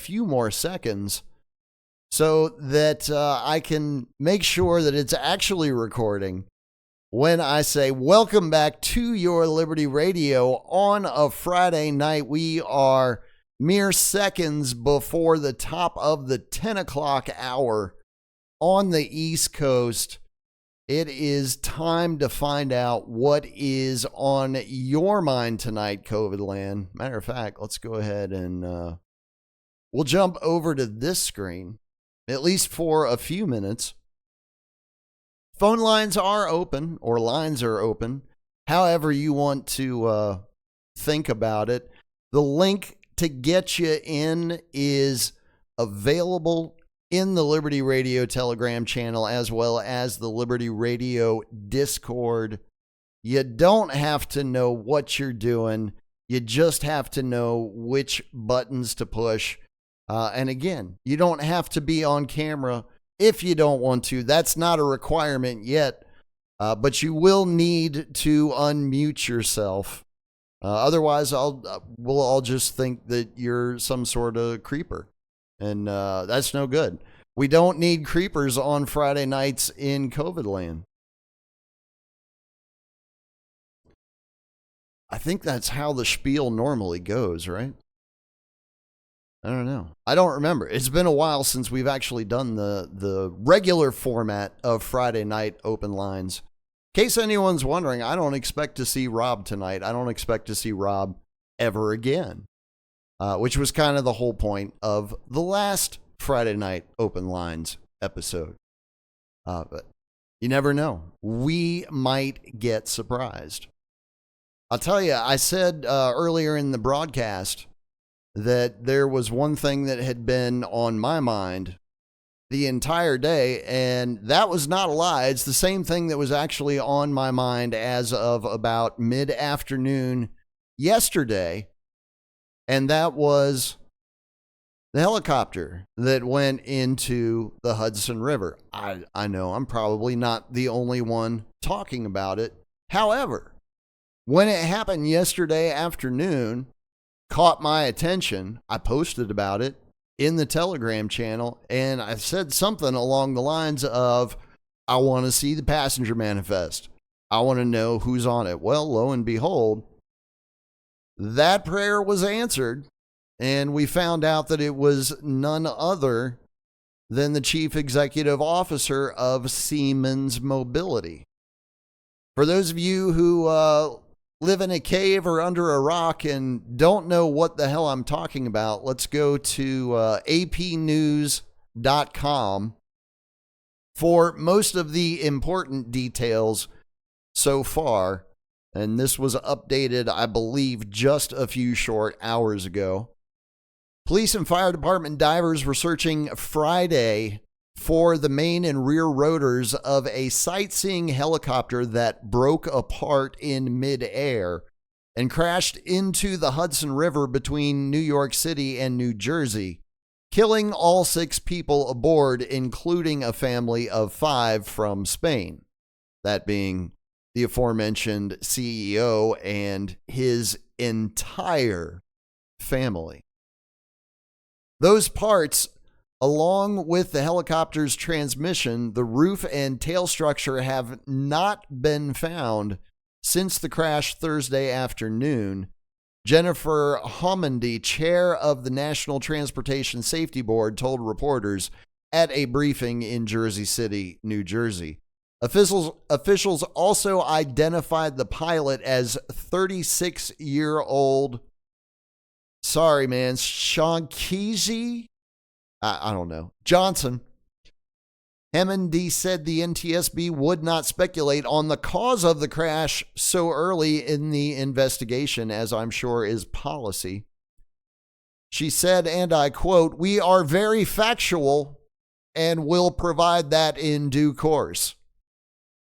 few more seconds so that I can make sure that it's actually recording when I say welcome back to your Liberty Radio on a Friday night. We are mere seconds before the top of the 10 o'clock hour on the East Coast. It is time to find out what is on your mind tonight, Covidland. Matter of fact, let's go ahead and we'll jump over to this screen, at least for a few minutes. Phone lines are open, or lines are open, however you want to think about it. The link to get you in is available in the Liberty Radio Telegram channel, as well as the Liberty Radio Discord. You don't have to know what you're doing. You just have to know which buttons to push. And again, you don't have to be on camera if you don't want to. That's not a requirement yet, but you will need to unmute yourself. Otherwise, we'll all just think that you're some sort of creeper. And that's no good. We don't need creepers on Friday nights in Covidland. I think that's how the spiel normally goes, right? I don't know. I don't remember. It's been a while since we've actually done the regular format of Friday night open lines. In case anyone's wondering, I don't expect to see Rob tonight. I don't expect to see Rob ever again. Which was kind of the whole point of the last Friday night open lines episode. But you never know. We might get surprised. I'll tell you, I said earlier in the broadcast that there was one thing that had been on my mind the entire day, and that was not a lie. It's the same thing that was actually on my mind as of about mid-afternoon yesterday. And that was the helicopter that went into the Hudson River. I know I'm probably not the only one talking about it. However, when it happened yesterday afternoon, caught my attention. I posted about it in the Telegram channel, and I said something along the lines of, I want to see the passenger manifest. I want to know who's on it. Well, lo and behold, that prayer was answered, and we found out that it was none other than the chief executive officer of Siemens Mobility. For those of you who live in a cave or under a rock and don't know what the hell I'm talking about, let's go to apnews.com for most of the important details so far. And this was updated, I believe, just a few short hours ago. Police and fire department divers were searching Friday for the main and rear rotors of a sightseeing helicopter that broke apart in midair and crashed into the Hudson River between New York City and New Jersey, killing all 6 people aboard, including a family of 5 from Spain. That being the aforementioned CEO and his entire family. Those parts, along with the helicopter's transmission, the roof and tail structure, have not been found since the crash Thursday afternoon. Jennifer Homendy, chair of the National Transportation Safety Board, told reporters at a briefing in Jersey City, New Jersey. Officials also identified the pilot as 36-year-old, Shankiji, I don't know, Johnson. Homendy said the NTSB would not speculate on the cause of the crash so early in the investigation, as I'm sure is policy. She said, and I quote, "We are very factual and will provide that in due course."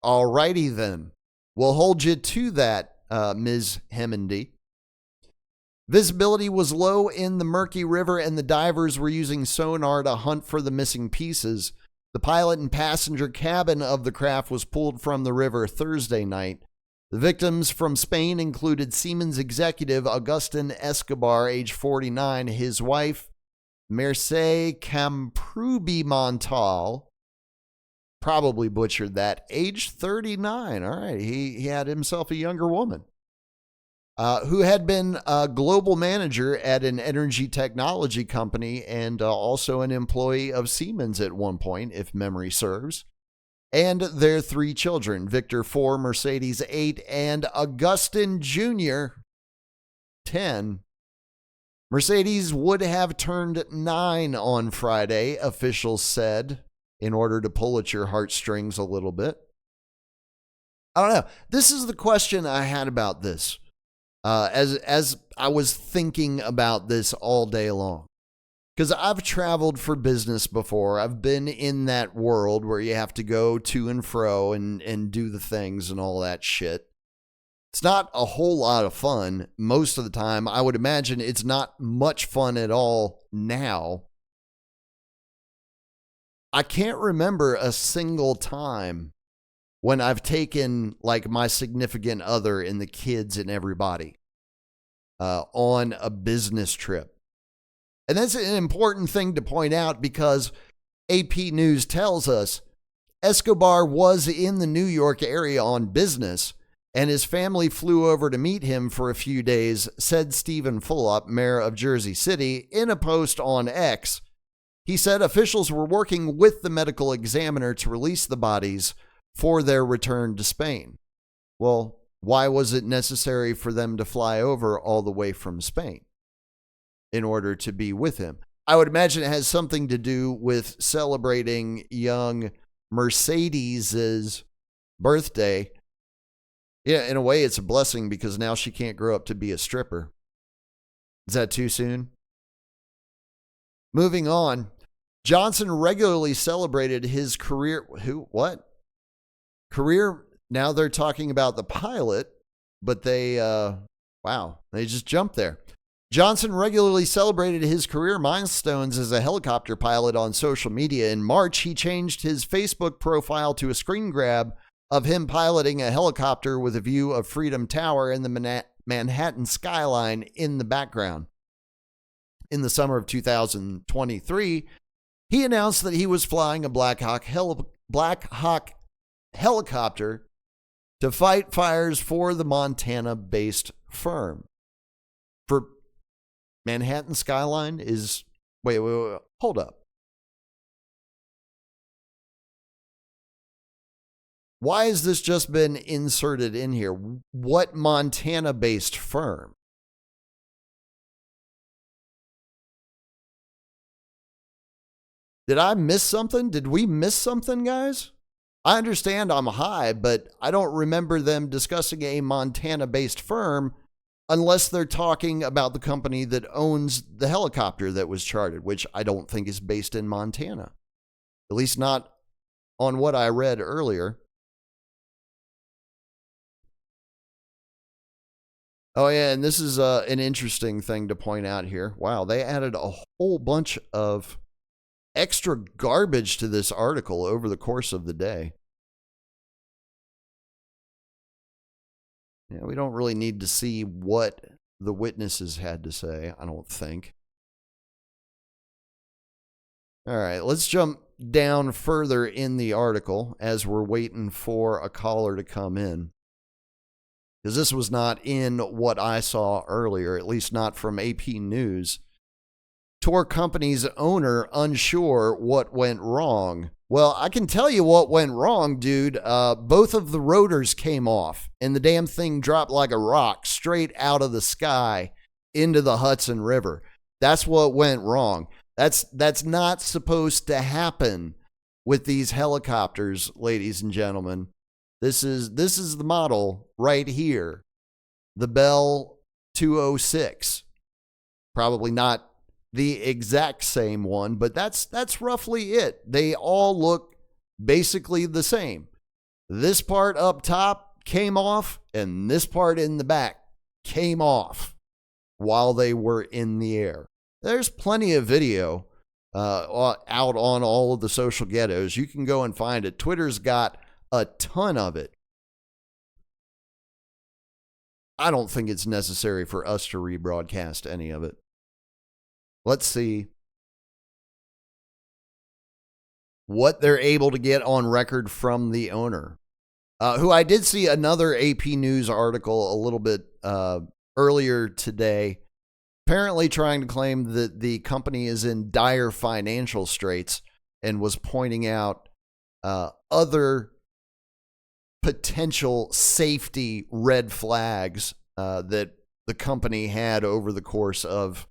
All righty then. We'll hold you to that, Ms. Homendy. Visibility was low in the murky river, and the divers were using sonar to hunt for the missing pieces. The pilot and passenger cabin of the craft was pulled from the river Thursday night. The victims from Spain included Siemens executive Agustin Escobar, age 49, his wife, Merce Camprubi Montal, probably butchered that, age 39. All right, he had himself a younger woman. Who had been a global manager at an energy technology company and also an employee of Siemens at one point, if memory serves. And their 3 children, Victor 4, Mercedes 8, and Augustin Jr. 10. Mercedes would have turned 9 on Friday, officials said, in order to pull at your heartstrings a little bit. I don't know. This is the question I had about this. As I was thinking about this all day long, because I've traveled for business before. I've been in that world where you have to go to and fro and do the things and all that shit. It's not a whole lot of fun most of the time. I would imagine it's not much fun at all now. I can't remember a single time when I've taken like my significant other and the kids and everybody on a business trip. And that's an important thing to point out because AP News tells us Escobar was in the New York area on business and his family flew over to meet him for a few days, said Stephen Fulop, mayor of Jersey City, in a post on X. He said officials were working with the medical examiner to release the bodies for their return to Spain. Well, why was it necessary for them to fly over all the way from Spain in order to be with him? I would imagine it has something to do with celebrating young Mercedes's birthday. Yeah, in a way, it's a blessing because now she can't grow up to be a stripper. Is that too soon? Moving on. Johnson regularly celebrated his career. What? Career. Now they're talking about the pilot, but they just jumped there. Johnson regularly celebrated his career milestones as a helicopter pilot on social media. In March, he changed his Facebook profile to a screen grab of him piloting a helicopter with a view of Freedom Tower and the Manhattan skyline in the background. In the summer of 2023, he announced that he was flying a Black Hawk helicopter to fight fires for the Montana-based firm. For Manhattan skyline is... Wait, hold up. Why has this just been inserted in here? What Montana-based firm? Did I miss something? Did we miss something, guys? I understand I'm high, but I don't remember them discussing a Montana-based firm unless they're talking about the company that owns the helicopter that was chartered, which I don't think is based in Montana. At least not on what I read earlier. Oh, yeah, and this is an interesting thing to point out here. Wow, they added a whole bunch of extra garbage to this article over the course of the day. Yeah, we don't really need to see what the witnesses had to say, I don't think. All right, let's jump down further in the article as we're waiting for a caller to come in. Because this was not in what I saw earlier, at least not from AP News. Tour company's owner unsure what went wrong. Well, I can tell you what went wrong, dude. Both of the rotors came off, and the damn thing dropped like a rock straight out of the sky into the Hudson River. That's what went wrong. That's not supposed to happen with these helicopters, ladies and gentlemen. This is the model right here, the Bell 206. Probably not the exact same one, but that's roughly it. They all look basically the same. This part up top came off, and this part in the back came off while they were in the air. There's plenty of video out on all of the social ghettos. You can go and find it. Twitter's got a ton of it. I don't think it's necessary for us to rebroadcast any of it. Let's see. what they're able to get on record from the owner, who I did see another AP News article a little bit earlier today, apparently trying to claim that the company is in dire financial straits and was pointing out other potential safety red flags that the company had over the course of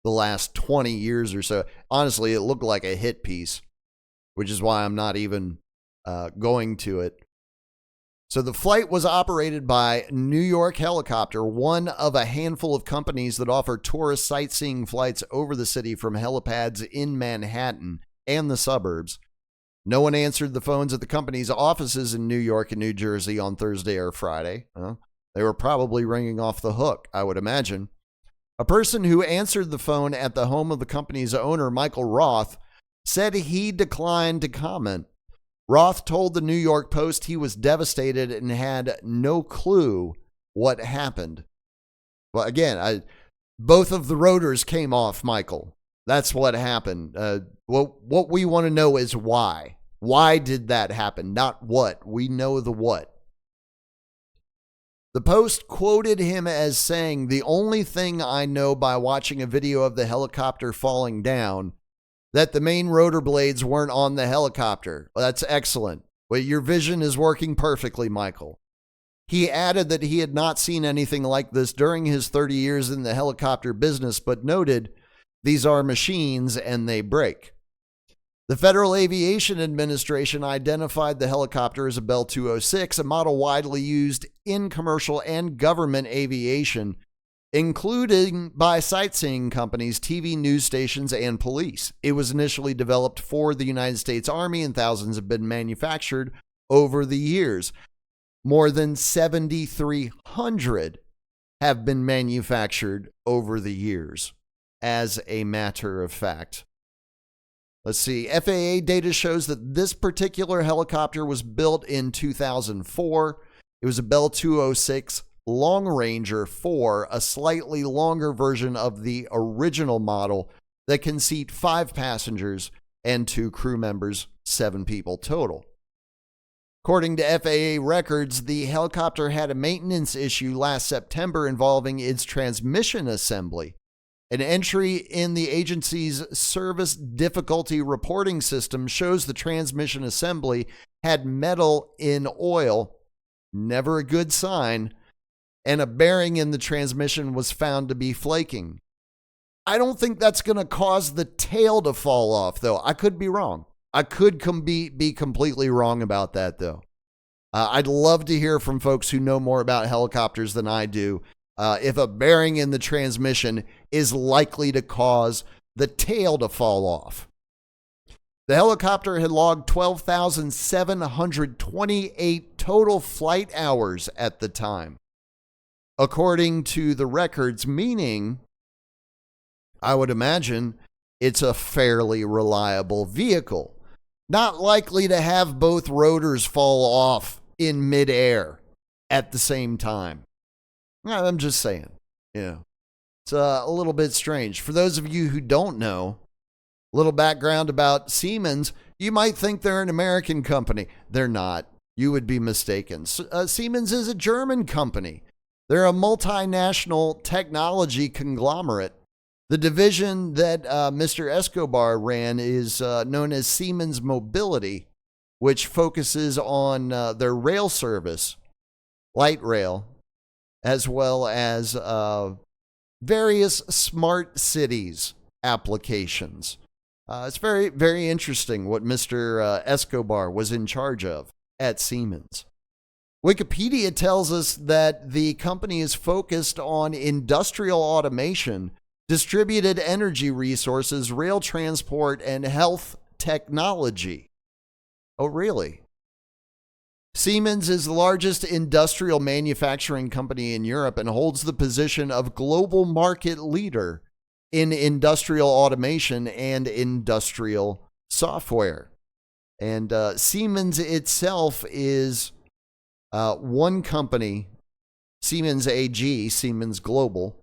the last 20 years or so. Honestly, it looked like a hit piece, which is why I'm not even going to it. So the flight was operated by New York Helicopter, one of a handful of companies that offer tourist sightseeing flights over the city from helipads in Manhattan and the suburbs. No one answered the phones at the company's offices in New York and New Jersey on Thursday or Friday. They were probably ringing off the hook, I would imagine. A person who answered the phone at the home of the company's owner, Michael Roth, said he declined to comment. Roth told the New York Post he was devastated and had no clue what happened. Well, again, both of the rotors came off, Michael. That's what happened. What we want to know is why. Why did that happen? Not what. We know the what. The Post quoted him as saying, "The only thing I know by watching a video of the helicopter falling down, that the main rotor blades weren't on the helicopter." Well, that's excellent. Well, your vision is working perfectly, Michael. He added that he had not seen anything like this during his 30 years in the helicopter business, but noted, "These are machines and they break." The Federal Aviation Administration identified the helicopter as a Bell 206, a model widely used in commercial and government aviation, including by sightseeing companies, TV news stations, and police. It was initially developed for the United States Army, and thousands have been manufactured over the years. More than 7,300 have been manufactured over the years, as a matter of fact. Let's see. FAA data shows that this particular helicopter was built in 2004. It was a Bell 206 Long Ranger 4, a slightly longer version of the original model that can seat 5 passengers and 2 crew members, 7 people total. According to FAA records, the helicopter had a maintenance issue last September involving its transmission assembly. An entry in the agency's service difficulty reporting system shows the transmission assembly had metal in oil, never a good sign, and a bearing in the transmission was found to be flaking. I don't think that's going to cause the tail to fall off, though. I could be wrong. I could be completely wrong about that, though. I'd love to hear from folks who know more about helicopters than I do. If a bearing in the transmission is likely to cause the tail to fall off. The helicopter had logged 12,728 total flight hours at the time, according to the records, meaning, I would imagine, it's a fairly reliable vehicle. Not likely to have both rotors fall off in midair at the same time. I'm just saying, it's a little bit strange. For those of you who don't know, a little background about Siemens, you might think they're an American company. They're not. You would be mistaken. Siemens is a German company. They're a multinational technology conglomerate. The division that Mr. Escobar ran is known as Siemens Mobility, which focuses on their rail service, light rail, as well as various smart cities applications. It's very, very interesting what Mr. Escobar was in charge of at Siemens. Wikipedia tells us that the company is focused on industrial automation, distributed energy resources, rail transport, and health technology. Oh, really? Siemens is the largest industrial manufacturing company in Europe and holds the position of global market leader in industrial automation and industrial software. And Siemens itself is one company, Siemens AG, Siemens Global,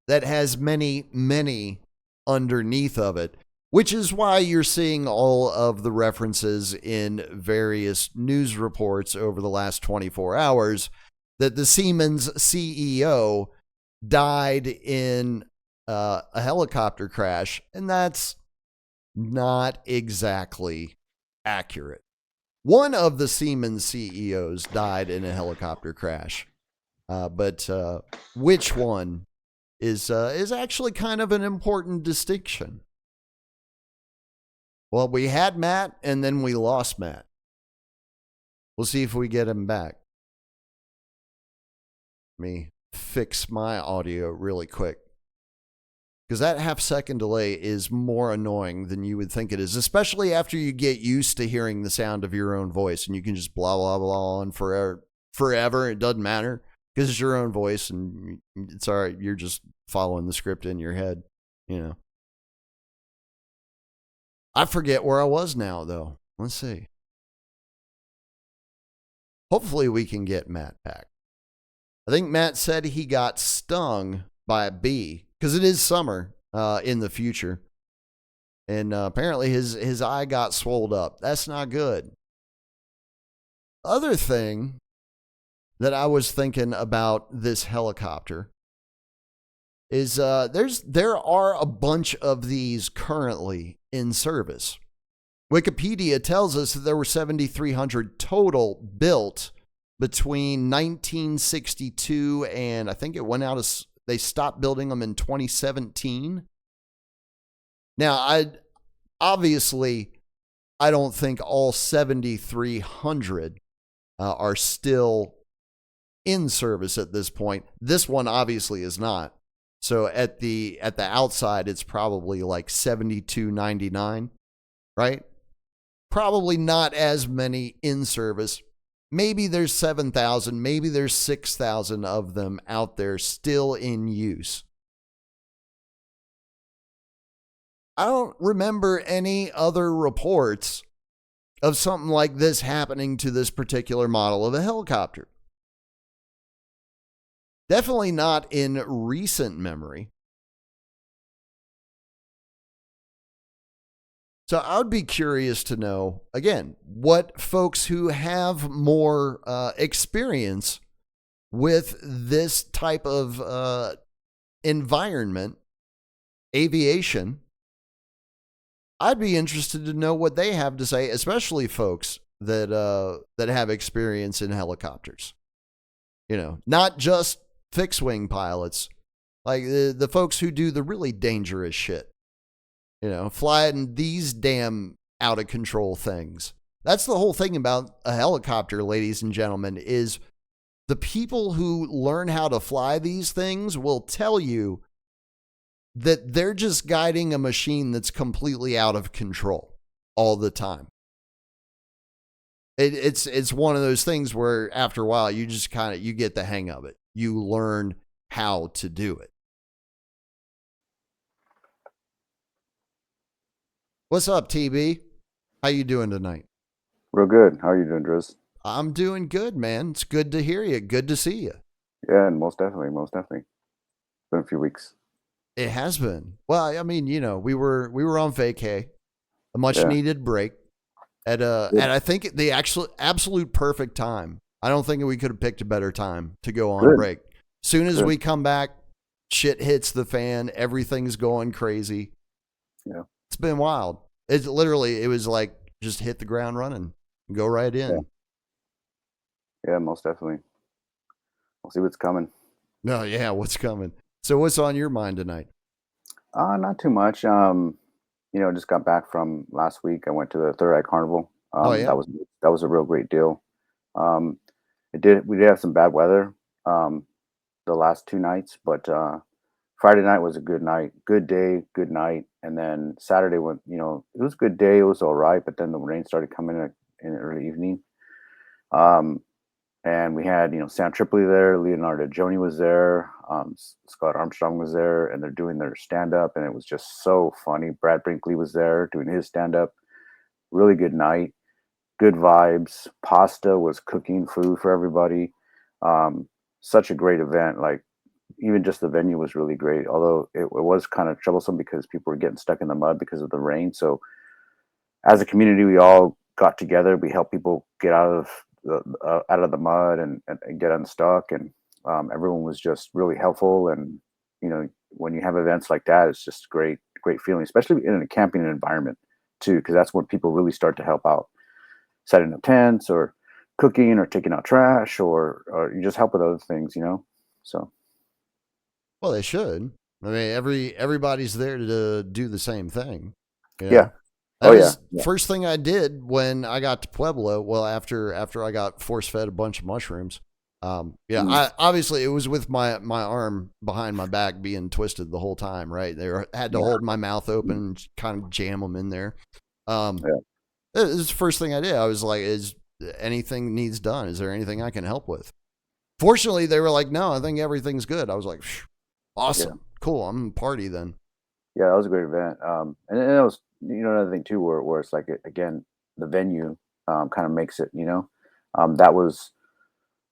that has many, many underneath of it. which is why you're seeing all of the references in various news reports over the last 24 hours that the Siemens CEO died in a helicopter crash, and that's not exactly accurate. One of the Siemens CEOs died in a helicopter crash, but which one is actually kind of an important distinction. Well, we had Matt, and then we lost Matt. We'll see if we get him back. Let me fix my audio really quick, because that half-second delay is more annoying than you would think it is, especially after you get used to hearing the sound of your own voice, and you can just blah, blah, blah on forever. It doesn't matter, because it's your own voice, and it's all right. You're just following the script in your head, you know. I forget where I was now, though. Let's see. Hopefully we can get Matt back. I think Matt said he got stung by a bee, because it is summer in the future. And apparently his eye got swelled up. That's not good. Other thing that I was thinking about this helicopter is there are a bunch of these currently in service. Wikipedia tells us that there were 7,300 total built between 1962 and I think it went out of, they stopped building them in 2017. Now, I don't think all 7,300 are still in service at this point. This one obviously is not. So at the outside, it's probably like 7,299, right? Probably not as many in service. Maybe there's 7,000, maybe there's 6,000 of them out there still in use. I don't remember any other reports of something like this happening to this particular model of a helicopter. Definitely not in recent memory. So I would be curious to know, again, what folks who have more experience with this type of environment, aviation, I'd be interested to know what they have to say, especially folks that have experience in helicopters. You know, not just fixed wing pilots, like the folks who do the really dangerous shit. You know, flying these damn out of control things. That's the whole thing about a helicopter, ladies and gentlemen, is the people who learn how to fly these things will tell you that they're just guiding a machine that's completely out of control all the time. It's one of those things where after a while you just you get the hang of it. You learn how to do it. What's up, TB? How you doing tonight? Real good. How are you doing, Driz? I'm doing good, man. It's good to hear you. Good to see you. Yeah, and most definitely, most definitely. It's been a few weeks. It has been. Well, I mean, you know, we were on vacay, a much Yeah. needed break at I think the actual absolute perfect time. I don't think we could have picked a better time to go on Good. break. Soon as Good. we come back, shit hits the fan. Everything's going crazy. Yeah. It's been wild. It was like just hit the ground running and go right in. Yeah. Yeah, most definitely. We'll see what's coming. No, yeah, what's coming? So what's on your mind tonight? Not too much. Just got back from last week. I went to the Third Eye Carnival. Oh yeah. That was a real great deal. We did have some bad weather the last 2 nights, but Friday night was a good night, good day, good night, and then Saturday went. It was a good day. It was all right, but then the rain started coming in the early evening. And we had, Sam Tripoli there, Leonardo Joni was there, Scott Armstrong was there, and they're doing their stand-up, and it was just so funny. Brad Brinkley was there doing his stand-up. Really good night, good vibes. Pasta was cooking food for everybody. Such a great event. Like even just the venue was really great. Although it was kind of troublesome because people were getting stuck in the mud because of the rain. So as a community, we all got together. We helped people get out of the mud and get unstuck, and everyone was just really helpful. And when you have events like that, it's just great feeling, especially in a camping environment too, because that's when people really start to help out, setting up tents or cooking or taking out trash or you just help with other things. So Well, they should. I mean, everybody's there to do the same thing. You yeah, know, that oh yeah, was yeah, first thing I did when I got to Pueblo. Well, after I got force fed a bunch of mushrooms. Yeah, mm, I obviously it was with my arm behind my back being twisted the whole time. Right, had to yeah, hold my mouth open and kind of jam them in there. Um, yeah, it was the first thing I did. I was like, "Is anything needs done? Is there anything I can help with?" Fortunately, they were like, "No, I think everything's good." I was like, yeah. "Awesome, cool. I'm party then." Yeah, that was a great event. And it was, another thing too, where it's like, again, the venue kind of makes it, that was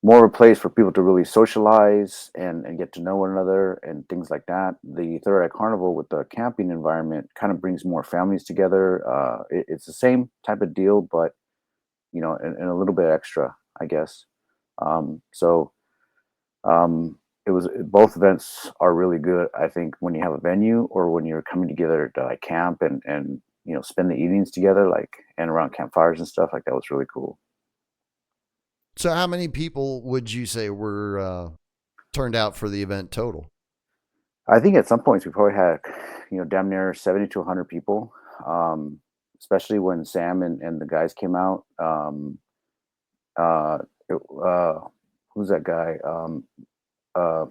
more of a place for people to really socialize and get to know one another and things like that. The Third Eye Carnival with the camping environment kind of brings more families together. It's the same type of deal, but, and a little bit extra, I guess. So it was both events are really good. I think when you have a venue or when you're coming together to like camp and spend the evenings together, like and around campfires and stuff like that was really cool. So, how many people would you say were turned out for the event total? I think at some points we probably had damn near 70 to 100 people, um, especially when Sam and the guys came out. Uh, it, uh, who's that guy? Uh,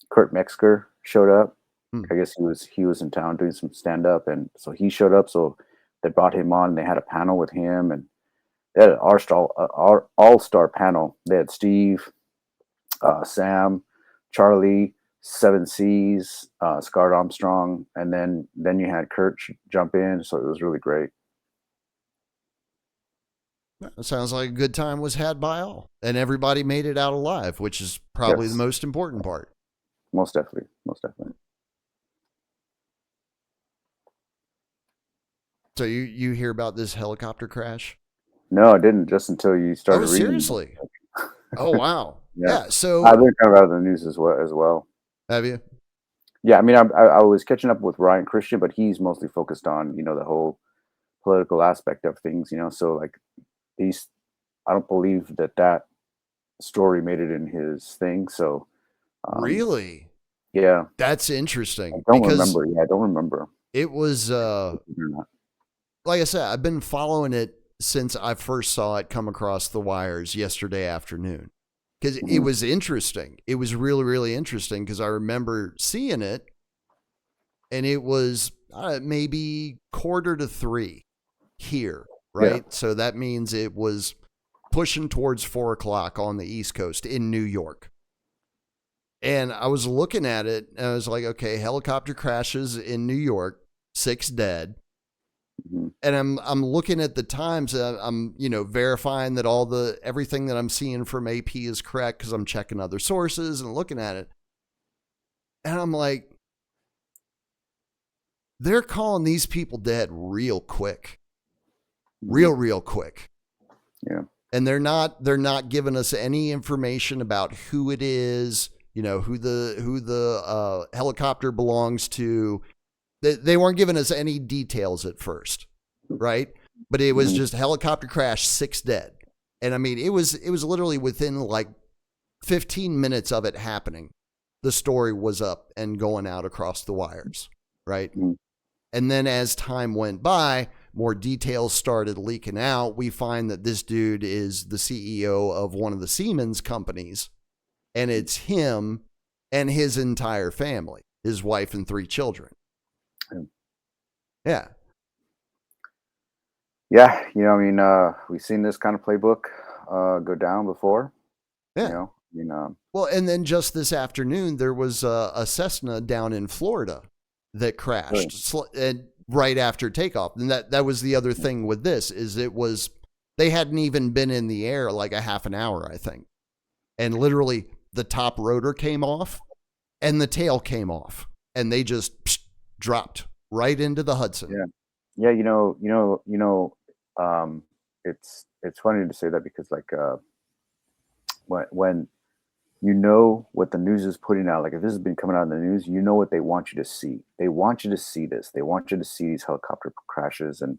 Kurt Metzger showed up. Hmm. I guess he was in town doing some stand up, and so he showed up. So they brought him on. They had a panel with him, and they had an all-star panel. They had Steve, Sam, Charlie, Seven Seas, Scott Armstrong, and then you had Kurt jump in. So it was really great. It sounds like a good time was had by all, and everybody made it out alive, which is probably the Yes, most important part. most definitely, most definitely. So, you hear about this helicopter crash? No, I didn't. Just until you Oh, started reading. seriously? Oh, wow. Yeah, Yeah. I've So, been kind of out of the news as well. have you? Yeah, I mean, I was catching up with Ryan Christian, but he's mostly focused on the whole political aspect of things. So like these, I don't believe that story made it in his thing. So um, Really? yeah, That's I interesting don't because remember. Yeah, I don't remember. it was If you're not. like I said, I've been following it since I first saw it come across the wires yesterday afternoon because it Mhm. was interesting. It was really, really interesting because I remember seeing it and it was maybe 2:45 here, Yeah, right? So that means it was pushing towards 4 o'clock on the East Coast in New York. And I was looking at it and I was like, okay, helicopter crashes in New York, 6 dead. mhm. And I'm looking at the times. I'm verifying that everything that I'm seeing from AP is correct because I'm checking other sources and looking at it. And I'm like, they're calling these people dead real quick, Mhm. real quick. Yeah, And they're not giving us any information about who it is. Who the helicopter belongs to. They weren't giving us any details at first, right? But it was mhm. just helicopter crash, 6 dead. And I mean, it was literally within like 15 minutes of it happening, the story was up and going out across the wires, right? Mhm. And then as time went by, more details started leaking out. We find that this dude is the CEO of one of the Siemens companies, and it's him and his entire family, his wife and 3 children. Yeah. Yeah. Yeah, I mean, we've seen this kind of playbook go down before. Yeah. I mean, Well, and then just this afternoon, there was a Cessna down in Florida that really, crashed and right after takeoff. And that was the other thing with this is they hadn't even been in the air like a half an hour, I think. And literally the top rotor came off and the tail came off, and they just dropped right into the Hudson. Yeah. Yeah, um, it's funny to say that because like when you know what the news is putting out, like if this has been coming out in the news, you know what they want you to see. They want you to see this. They want you to see these helicopter crashes, and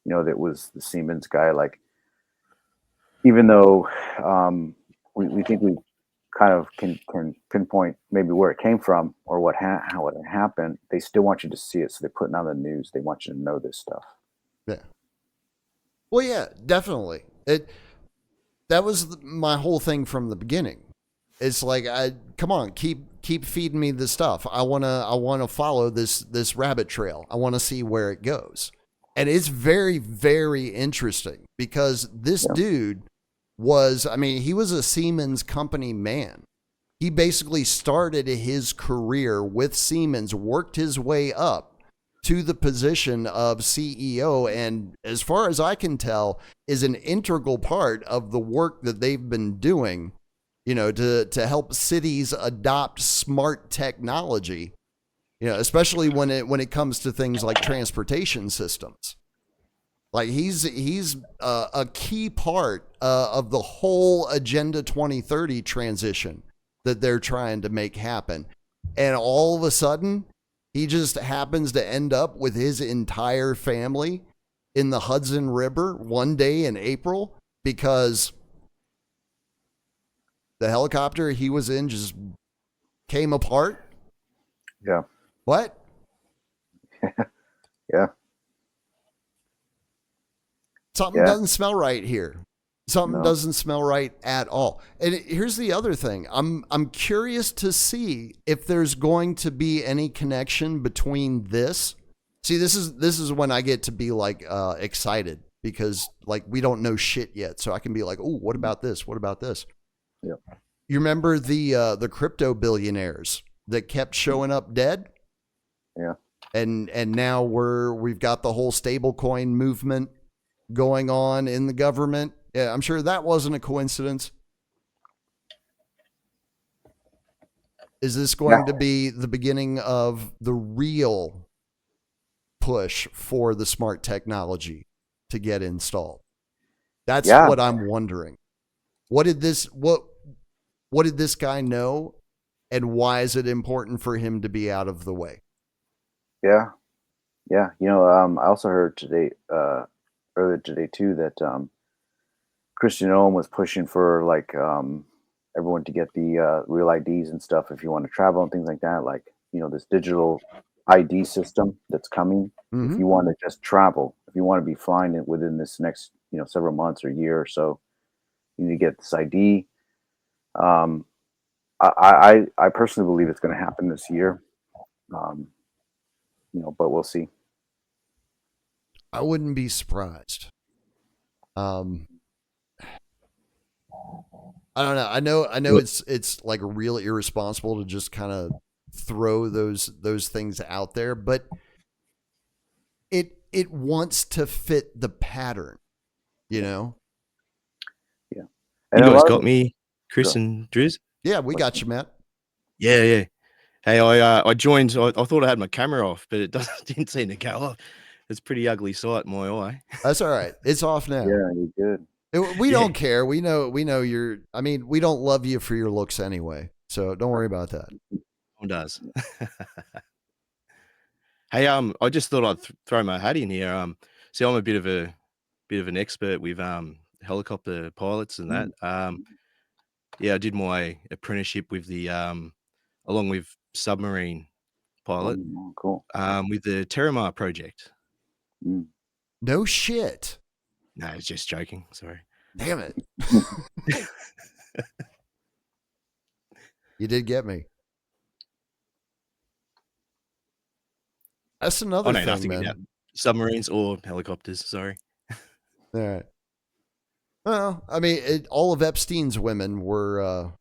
that was the Siemens guy. Like even though we think we kind of can pinpoint maybe where it came from or how it happened, they still want you to see it. So they're putting on the news. They want you to know this stuff. Yeah. Well, yeah, definitely. That was my whole thing from the beginning. It's like, come on, keep feeding me the stuff. I wanna follow this rabbit trail. I want to see where it goes, and it's very very interesting because this Yeah. dude was, I mean, he was a Siemens company man. He basically started his career with Siemens, worked his way up to the position of CEO, and as far as I can tell, is an integral part of the work that they've been doing, to help cities adopt smart technology, especially when it comes to things like transportation systems. Like he's a key part of the whole Agenda 2030 transition that they're trying to make happen. And all of a sudden, he just happens to end up with his entire family in the Hudson River one day in April because the helicopter he was in just came apart. Yeah. What? Yeah. Something doesn't smell right here. Something No. doesn't smell right at all. And here's the other thing. I'm curious to see if there's going to be any connection between this. See, this is when I get to be like excited because like we don't know shit yet. So I can be like, "Oh, what about this? What about this?" Yeah. You remember the crypto billionaires that kept showing up dead? Yeah. And now we've got the whole stablecoin movement going on in the government. Yeah, I'm sure that wasn't a coincidence. Is this going to be the beginning of the real push for the smart technology to get installed? That's what I'm wondering. What did this guy know, and why is it important for him to be out of the way? Yeah. Yeah. I also heard today, earlier today too, that Christian Ohm was pushing for like everyone to get the real IDs and stuff if you want to travel and things like that. Like, this digital ID system that's coming. Mm-hmm. If you want to just travel, if you want to be flying it within this next, several months or year or so, you need to get this ID. I personally believe it's going to happen this year. But we'll see. I wouldn't be surprised. I don't know. I know it's like real irresponsible to just kind of throw those things out there, but it wants to fit the pattern, Yeah. And you guys got me, Chris and Driz? Yeah, we got you, Matt. Yeah. Hey, I joined. I thought I had my camera off, but it didn't seem to go off. It's a pretty ugly sight in my eye. That's all right. It's off now. Yeah, you're good. We don't care. We know you're. I mean, we don't love you for your looks anyway, so don't worry about that. No one does. Hey, I just thought I'd throw my hat in here. See, I'm a bit of an expert with helicopter pilots and that. Yeah, I did my apprenticeship with the along with submarine pilot. Oh, cool. With the Terramar project. No shit. No, it's just joking. Sorry. Damn it. You did get me. That's another thing, nothing man. about submarines or helicopters. Sorry. All right. Well, I mean, all of Epstein's women were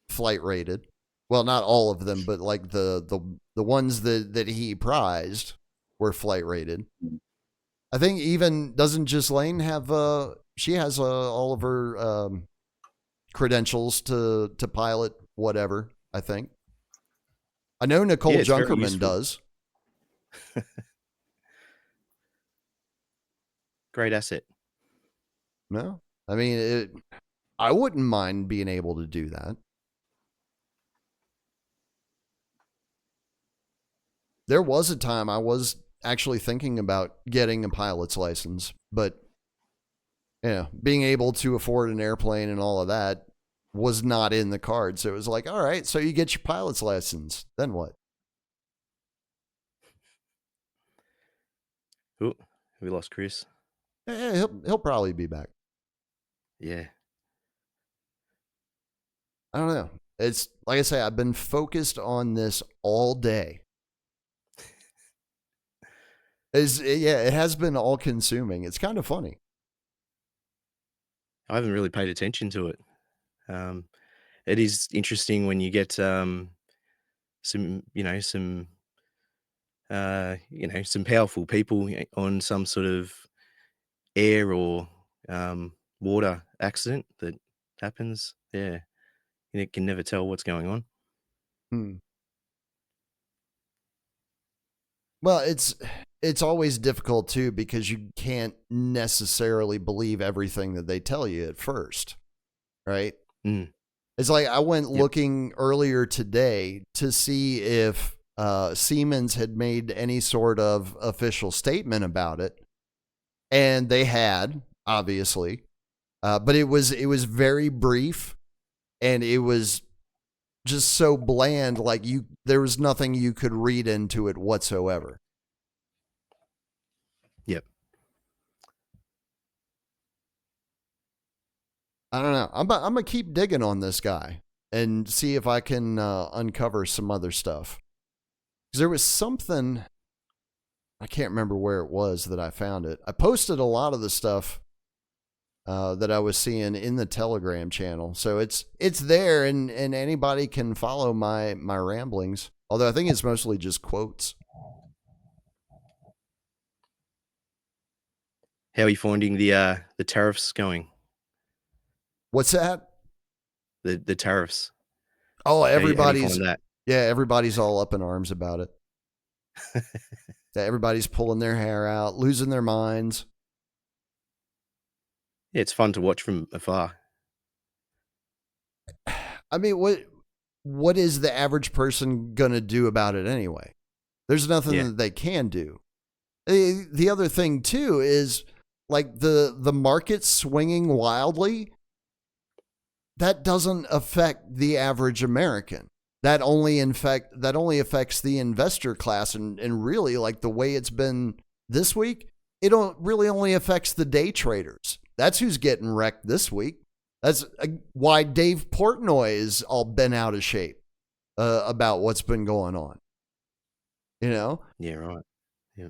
flight rated. Well, not all of them, but like the ones that he prized were flight rated. I think even doesn't Ghislaine have she has all of her credentials to pilot whatever, I think. I know Yeah, Nicole it's very Junkerman useful. does. Great asset. No, I mean, I wouldn't mind being able to do that. There was a time I was actually thinking about getting a pilot's license, but being able to afford an airplane and all of that was not in the cards. So it was like, all right, so you get your pilot's license, then what? Oh, we lost Chris. Yeah, he'll probably be back. Yeah. I don't know. It's like I say, I've been focused on this all day. It has been all consuming. It's kind of funny. I haven't really paid attention to it. Um, it is interesting when you get some, some powerful people on some sort of air or water accident that happens. Yeah, you can never tell what's going on. Hmm. Well, it's always difficult too because you can't necessarily believe everything that they tell you at first, right? Mm, It's like I went yep. looking earlier today to see if Siemens had made any sort of official statement about it, and they had, obviously, but it was very brief, and it was just so bland. Like there was nothing you could read into it whatsoever. Yep. I don't know. I'm gonna keep digging on this guy and see if I can uncover some other stuff. Because there was something I can't remember where it was that I found it. I posted a lot of the stuff that I was seeing in the Telegram channel, so it's there, and anybody can follow my ramblings. Although I think it's mostly just quotes. How are you finding the tariffs going? What's that? The tariffs. Oh, How do you find that? everybody's all up in arms about it. Yeah, everybody's pulling their hair out, losing their minds. Yeah, it's fun to watch from afar. I mean, what is the average person gonna do about it anyway? There's nothing Yeah. that they can do. The other thing too is like the market swinging wildly. That doesn't affect the average American. That only affects the investor class, and really like the way it's been this week. It don't really only affects the day traders. That's who's getting wrecked this week. That's why Dave Portnoy is all bent out of shape about what's been going on. You know, Yeah, right. Yeah.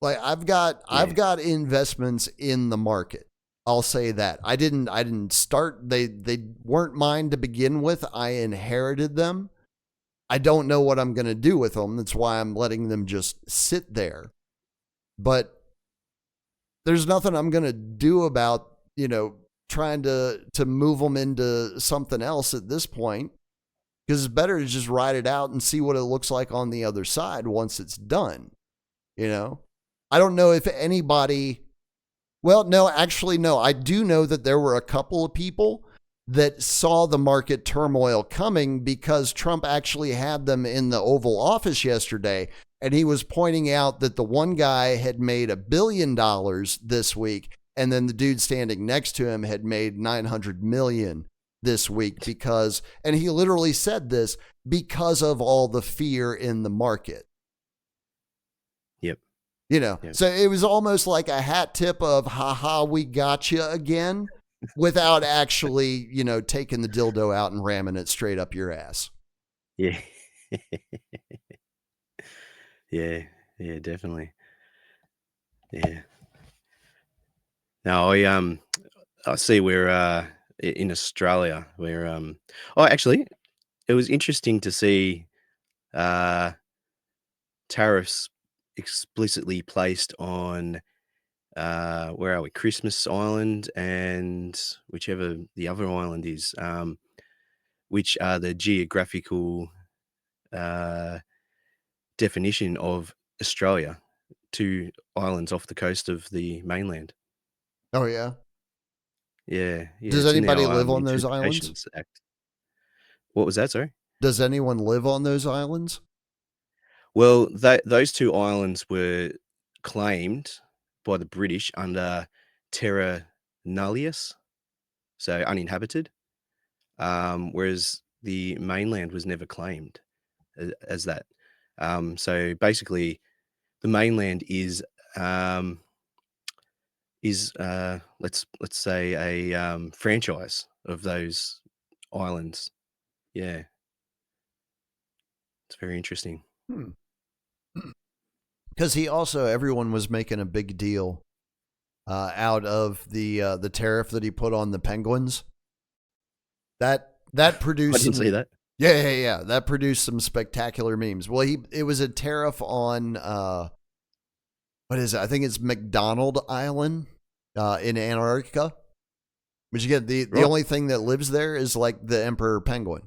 like I've Yeah. got investments in the market. I'll say that. I didn't start they weren't mine to begin with. I inherited them. I don't know what I'm going to do with them. That's why I'm letting them just sit there. But there's nothing I'm going to do about, trying to move them into something else at this point, because it's better to just ride it out and see what it looks like on the other side once it's done, you know? I don't know if anybody, well, no, actually, no. I do know that there were a couple of people that saw the market turmoil coming because Trump actually had them in the Oval Office yesterday. And he was pointing out that the one guy had made $1 billion this week. And then the dude standing next to him had made 900 million this week because, and he literally said this because of all the fear in the market. Yep. Yep. So it was almost like a hat tip of, haha, we got you again, without actually, taking the dildo out and ramming it straight up your ass. Yeah. Yeah. Yeah, definitely. Yeah. Now I see we're in Australia where oh, actually it was interesting to see uh tariffs explicitly placed on where are we? Christmas Island and whichever the other island is. which are the geographical definition of Australia, 2 islands off the coast of the mainland. Oh yeah. Yeah, yeah, Does it's in anybody our live on those islands? Interpretations Act. What was that, sorry? Does anyone live on those islands? Well, those 2 islands were claimed by the British under terra nullius, so uninhabited, whereas the mainland was never claimed as that. So basically, the mainland um, let's say a franchise of those islands. Yeah, it's very interesting. Hmm. Because he also, everyone was making a big deal out of the tariff that he put on the penguins. That I produced didn't see some. that. Yeah. That produced some spectacular memes. Well, it was a tariff on what is it? I think it's McDonald Island in Antarctica. Which again, the Right. only thing that lives there is like the emperor penguin.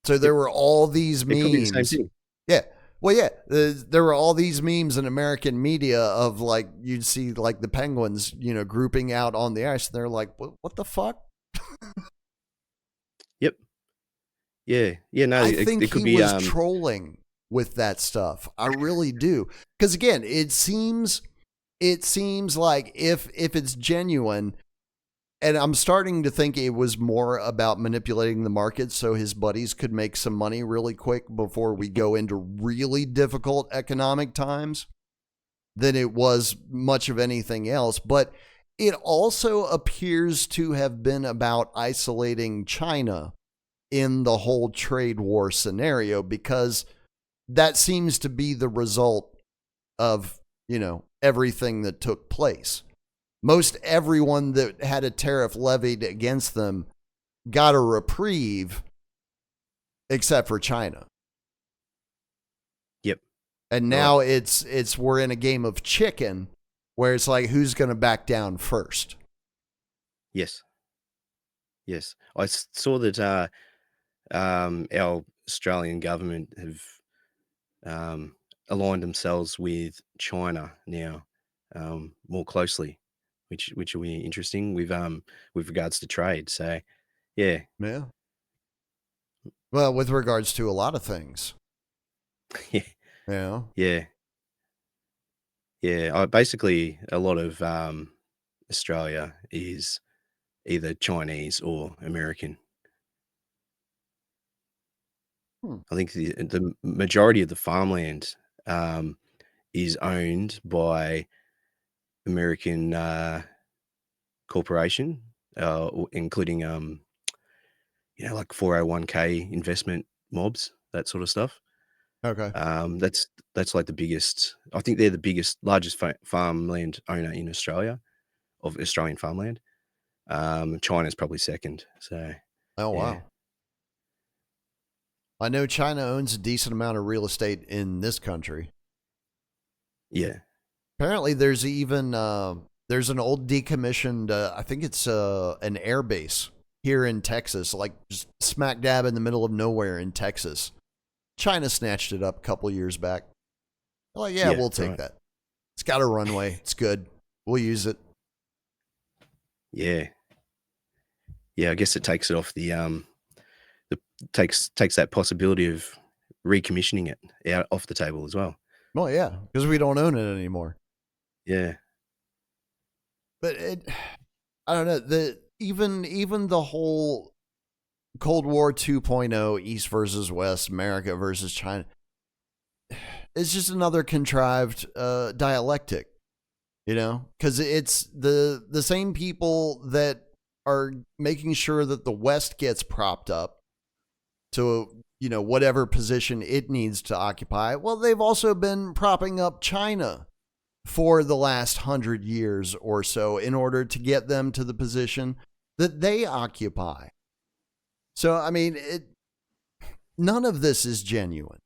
So Yep. there were all these It could be the same memes. thing. Yeah. Well, yeah, there were all these memes in American media of like you'd see like the penguins, grouping out on the ice. They're like, what the fuck? Yep. Yeah. Yeah, no, I think it could he be, was trolling with that stuff. I really do. Because again, it seems like if it's genuine, and I'm starting to think it was more about manipulating the market so his buddies could make some money really quick before we go into really difficult economic times than it was much of anything else. But it also appears to have been about isolating China in the whole trade war scenario because that seems to be the result of, everything that took place. Most everyone that had a tariff levied against them got a reprieve except for China. Yep. And Right. now it's we're in a game of chicken where it's like who's going to back down first. Yes. Yes. I saw that, our Australian government have, aligned themselves with China now, more closely, which will be interesting with regards to trade. So, yeah. Yeah. Well, with regards to a lot of things. Yeah. Yeah. Yeah. Yeah. Basically, a lot of, Australia is either Chinese or American. Hmm. I think the majority of the farmland, is owned by American, corporation, including, like 401k investment mobs, that sort of stuff. Okay. That's like the biggest. I think they're the largest farmland owner in Australia of Australian farmland. China's probably second. So Oh, yeah, wow. I know China owns a decent amount of real estate in this country. yeah, Apparently, there's even there's an old decommissioned. I think it's an air base here in Texas, like just smack dab in the middle of nowhere in Texas. China snatched it up a couple years back. They're like, yeah, yeah, we'll take right, that. It's got a runway. It's good. We'll use it. yeah, yeah. I guess it takes it off the takes that possibility of recommissioning it out off the table as well. Well, yeah, because we don't own it anymore. Yeah, But I don't know. Even the whole Cold War 2.0, East versus West, America versus China. It's just another contrived dialectic, because it's the same people that are making sure that the West gets propped up to whatever position it needs to occupy. Well, they've also been propping up China for the last 100 years or so in order to get them to the position that they occupy. So, I mean, none of this is genuine.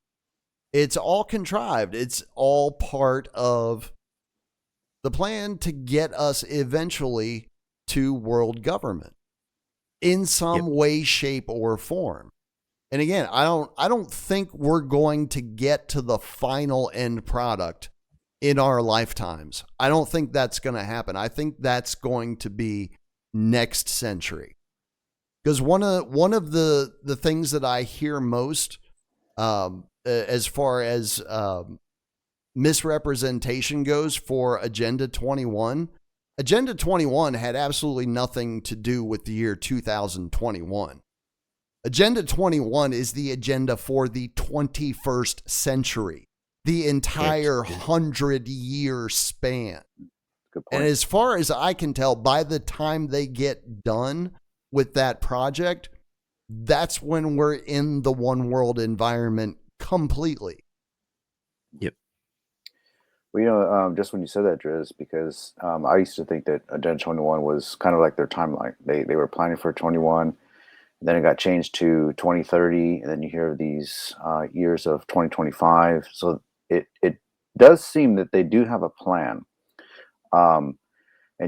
It's all contrived. It's all part of the plan to get us eventually to world government. in some way, shape, or form. And again, I don't think we're going to get to the final end product in our lifetimes. I don't think that's going to happen. I think that's going to be next century. Because one of the things that I hear most, as far as misrepresentation goes for Agenda 21, Agenda 21 had absolutely nothing to do with the year 2021. Agenda 21 is the agenda for the 21st century, the entire 100-year span. And as far as I can tell, by the time they get done with that project, that's when we're in the one world environment completely. Yep. Well, just when you said that, Driz, because I used to think that Agenda 21 was kind of like their timeline. They were planning for 21. Then it got changed to 2030, and then you hear these years of 2025. So it does seem that they do have a plan. And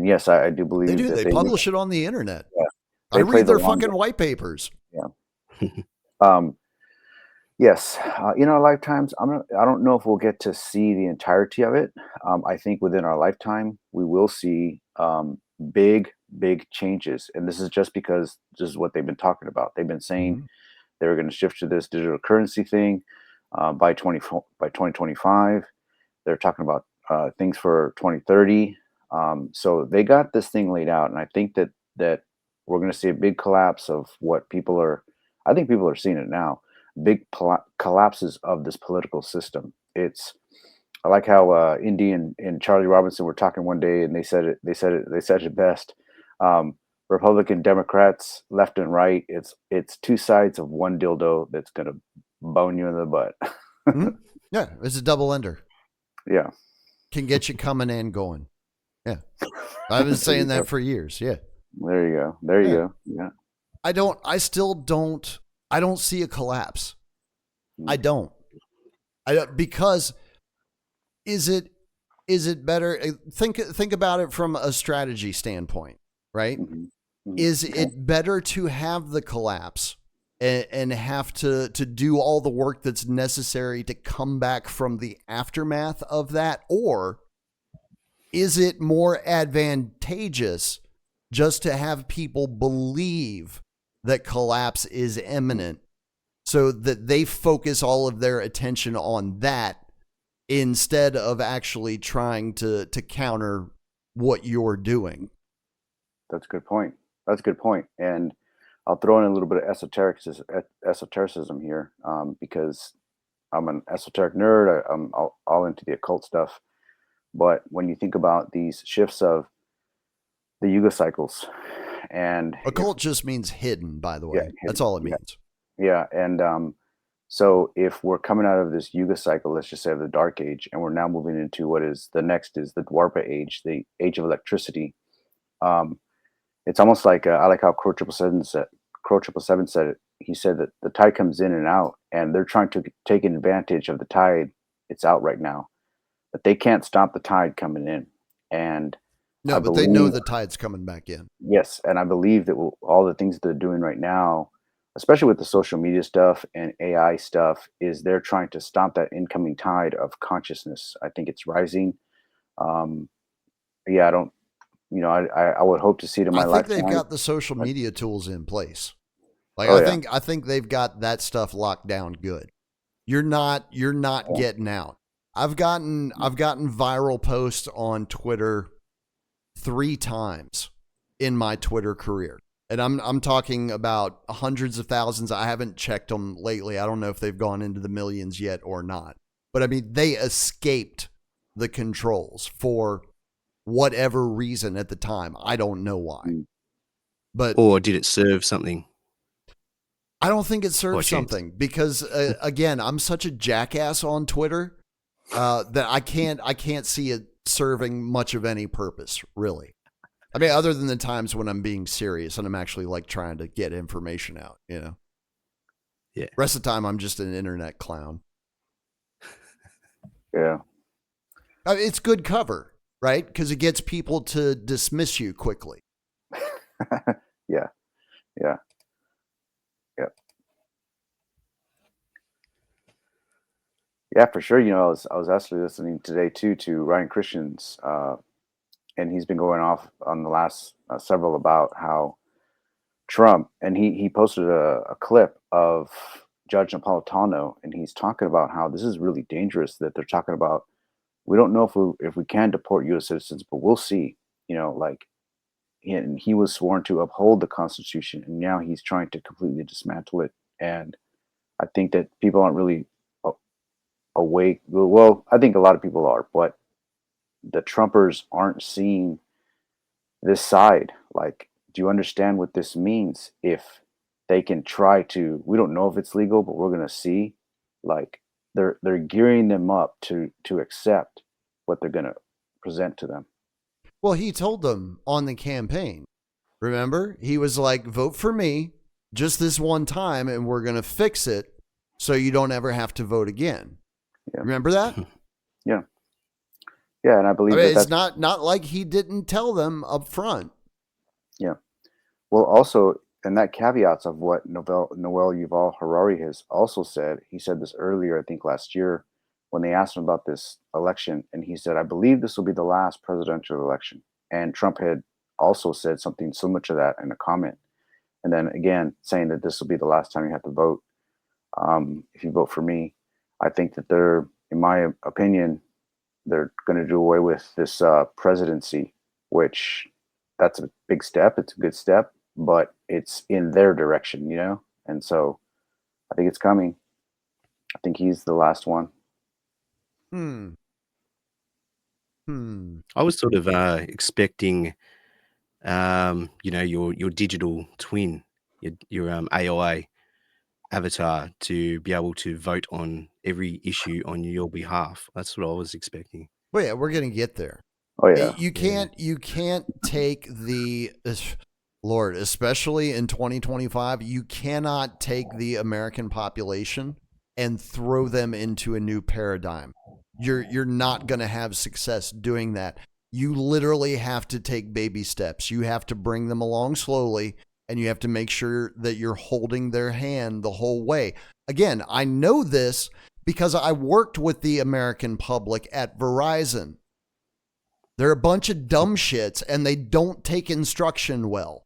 yes, I do believe they do. that they publish it on the internet. Yeah, I read their fucking white papers. Yeah. Yes, in our lifetimes, I don't know if we'll get to see the entirety of it. I think within our lifetime, we will see big changes, and this is just because this is what they've been talking about. They've been saying they were going to shift to this digital currency thing by 2025. They're talking about things for 2030. So they got this thing laid out, and I think that we're going to see a big collapse of what people are. I think people are seeing it now. Big collapses of this political system. I like how Indy and Charlie Robinson were talking one day, and they said it best. Republican, Democrats, left and right. It's two sides of one dildo that's gonna bone you in the butt. Yeah, it's a double ender. Yeah, can get you coming and going. Yeah, I've been saying that for years. Yeah, there you go. There you go. Yeah, I don't see a collapse. I don't. Because is it better? Think about it from a strategy standpoint, right? Is it better to have the collapse and have to do all the work that's necessary to come back from the aftermath of that? Or is it more advantageous just to have people believe that collapse is imminent so that they focus all of their attention on that instead of actually trying to counter what you're doing? That's a good point. And I'll throw in a little bit of esotericism here, because I'm an esoteric nerd. I'm all into the occult stuff. But when you think about these shifts of the Yuga cycles, and occult just means hidden, by the way. Yeah, that's all it means. Yeah, and so if we're coming out of this Yuga cycle, let's just say of the Dark Age, and we're now moving into what is the next is the Dwarpa Age, the Age of Electricity. It's almost like I like how Crow 777 said it. He said that the tide comes in and out, and they're trying to take advantage of the tide. It's out right now, but they can't stop the tide coming in. And no, but they know the tide's coming back in. Yes, and I believe that all the things that they're doing right now, especially with the social media stuff and AI stuff, is they're trying to stop that incoming tide of consciousness. I think it's rising. Yeah, I don't. I would hope to see it in my lifetime. I think they've got the social media tools in place. Like I think they've got that stuff locked down good. You're not getting out. I've gotten viral posts on Twitter 3 times in my Twitter career. And I'm talking about hundreds of thousands. I haven't checked them lately. I don't know if they've gone into the millions yet or not. But I mean, they escaped the controls for whatever reason at the time. I don't know why. Or did it serve something? I don't think it serves something because again, I'm such a jackass on Twitter that I can't see it serving much of any purpose, really. I mean, other than the times when I'm being serious and I'm actually like trying to get information out, Yeah. Rest of the time, I'm just an internet clown. Yeah. It's good cover, right? Because it gets people to dismiss you quickly. Yeah. Yeah. Yeah. Yeah, for sure. I was actually listening today too to Ryan Christian's, and he's been going off on the last several about how Trump, and he posted a clip of Judge Napolitano, and he's talking about how this is really dangerous. That they're talking about, we don't know if we can deport U.S. citizens, but we'll see. Like, and he was sworn to uphold the Constitution, and now he's trying to completely dismantle it. And I think that people aren't really a- awake. Well, I think a lot of people are, but the Trumpers aren't seeing this side. Like, do you understand what this means? If they can try to, we don't know if it's legal, but we're gonna see. Like, they're gearing them up to accept what they're gonna present to them. Well, he told them on the campaign. Remember? He was like, vote for me just this one time and we're going to fix it so you don't ever have to vote again. Yeah. Remember that? Yeah. Yeah, and I believe that it's that's not like he didn't tell them up front. yeah. Well, also, and that caveats of what Noel Yuval Harari has also said. He said this earlier, I think last year, when they asked him about this election, and he said, "I believe this will be the last presidential election." And Trump had also said something similar to that in a comment, and then again saying that this will be the last time you have to vote. If you vote for me, I think that in my opinion, they're going to do away with this presidency, which that's a big step. It's a good step, but it's in their direction. And so I think it's coming. I think he's the last one. Hmm. I was sort of expecting, your digital twin, your AI avatar to be able to vote on every issue on your behalf. That's what I was expecting. Well, yeah, we're going to get there. Oh yeah, You can't take the Lord, especially in 2025, you cannot take the American population and throw them into a new paradigm. You're not going to have success doing that. You literally have to take baby steps. You have to bring them along slowly and you have to make sure that you're holding their hand the whole way. Again, I know this because I worked with the American public at Verizon. They're a bunch of dumb shits and they don't take instruction well.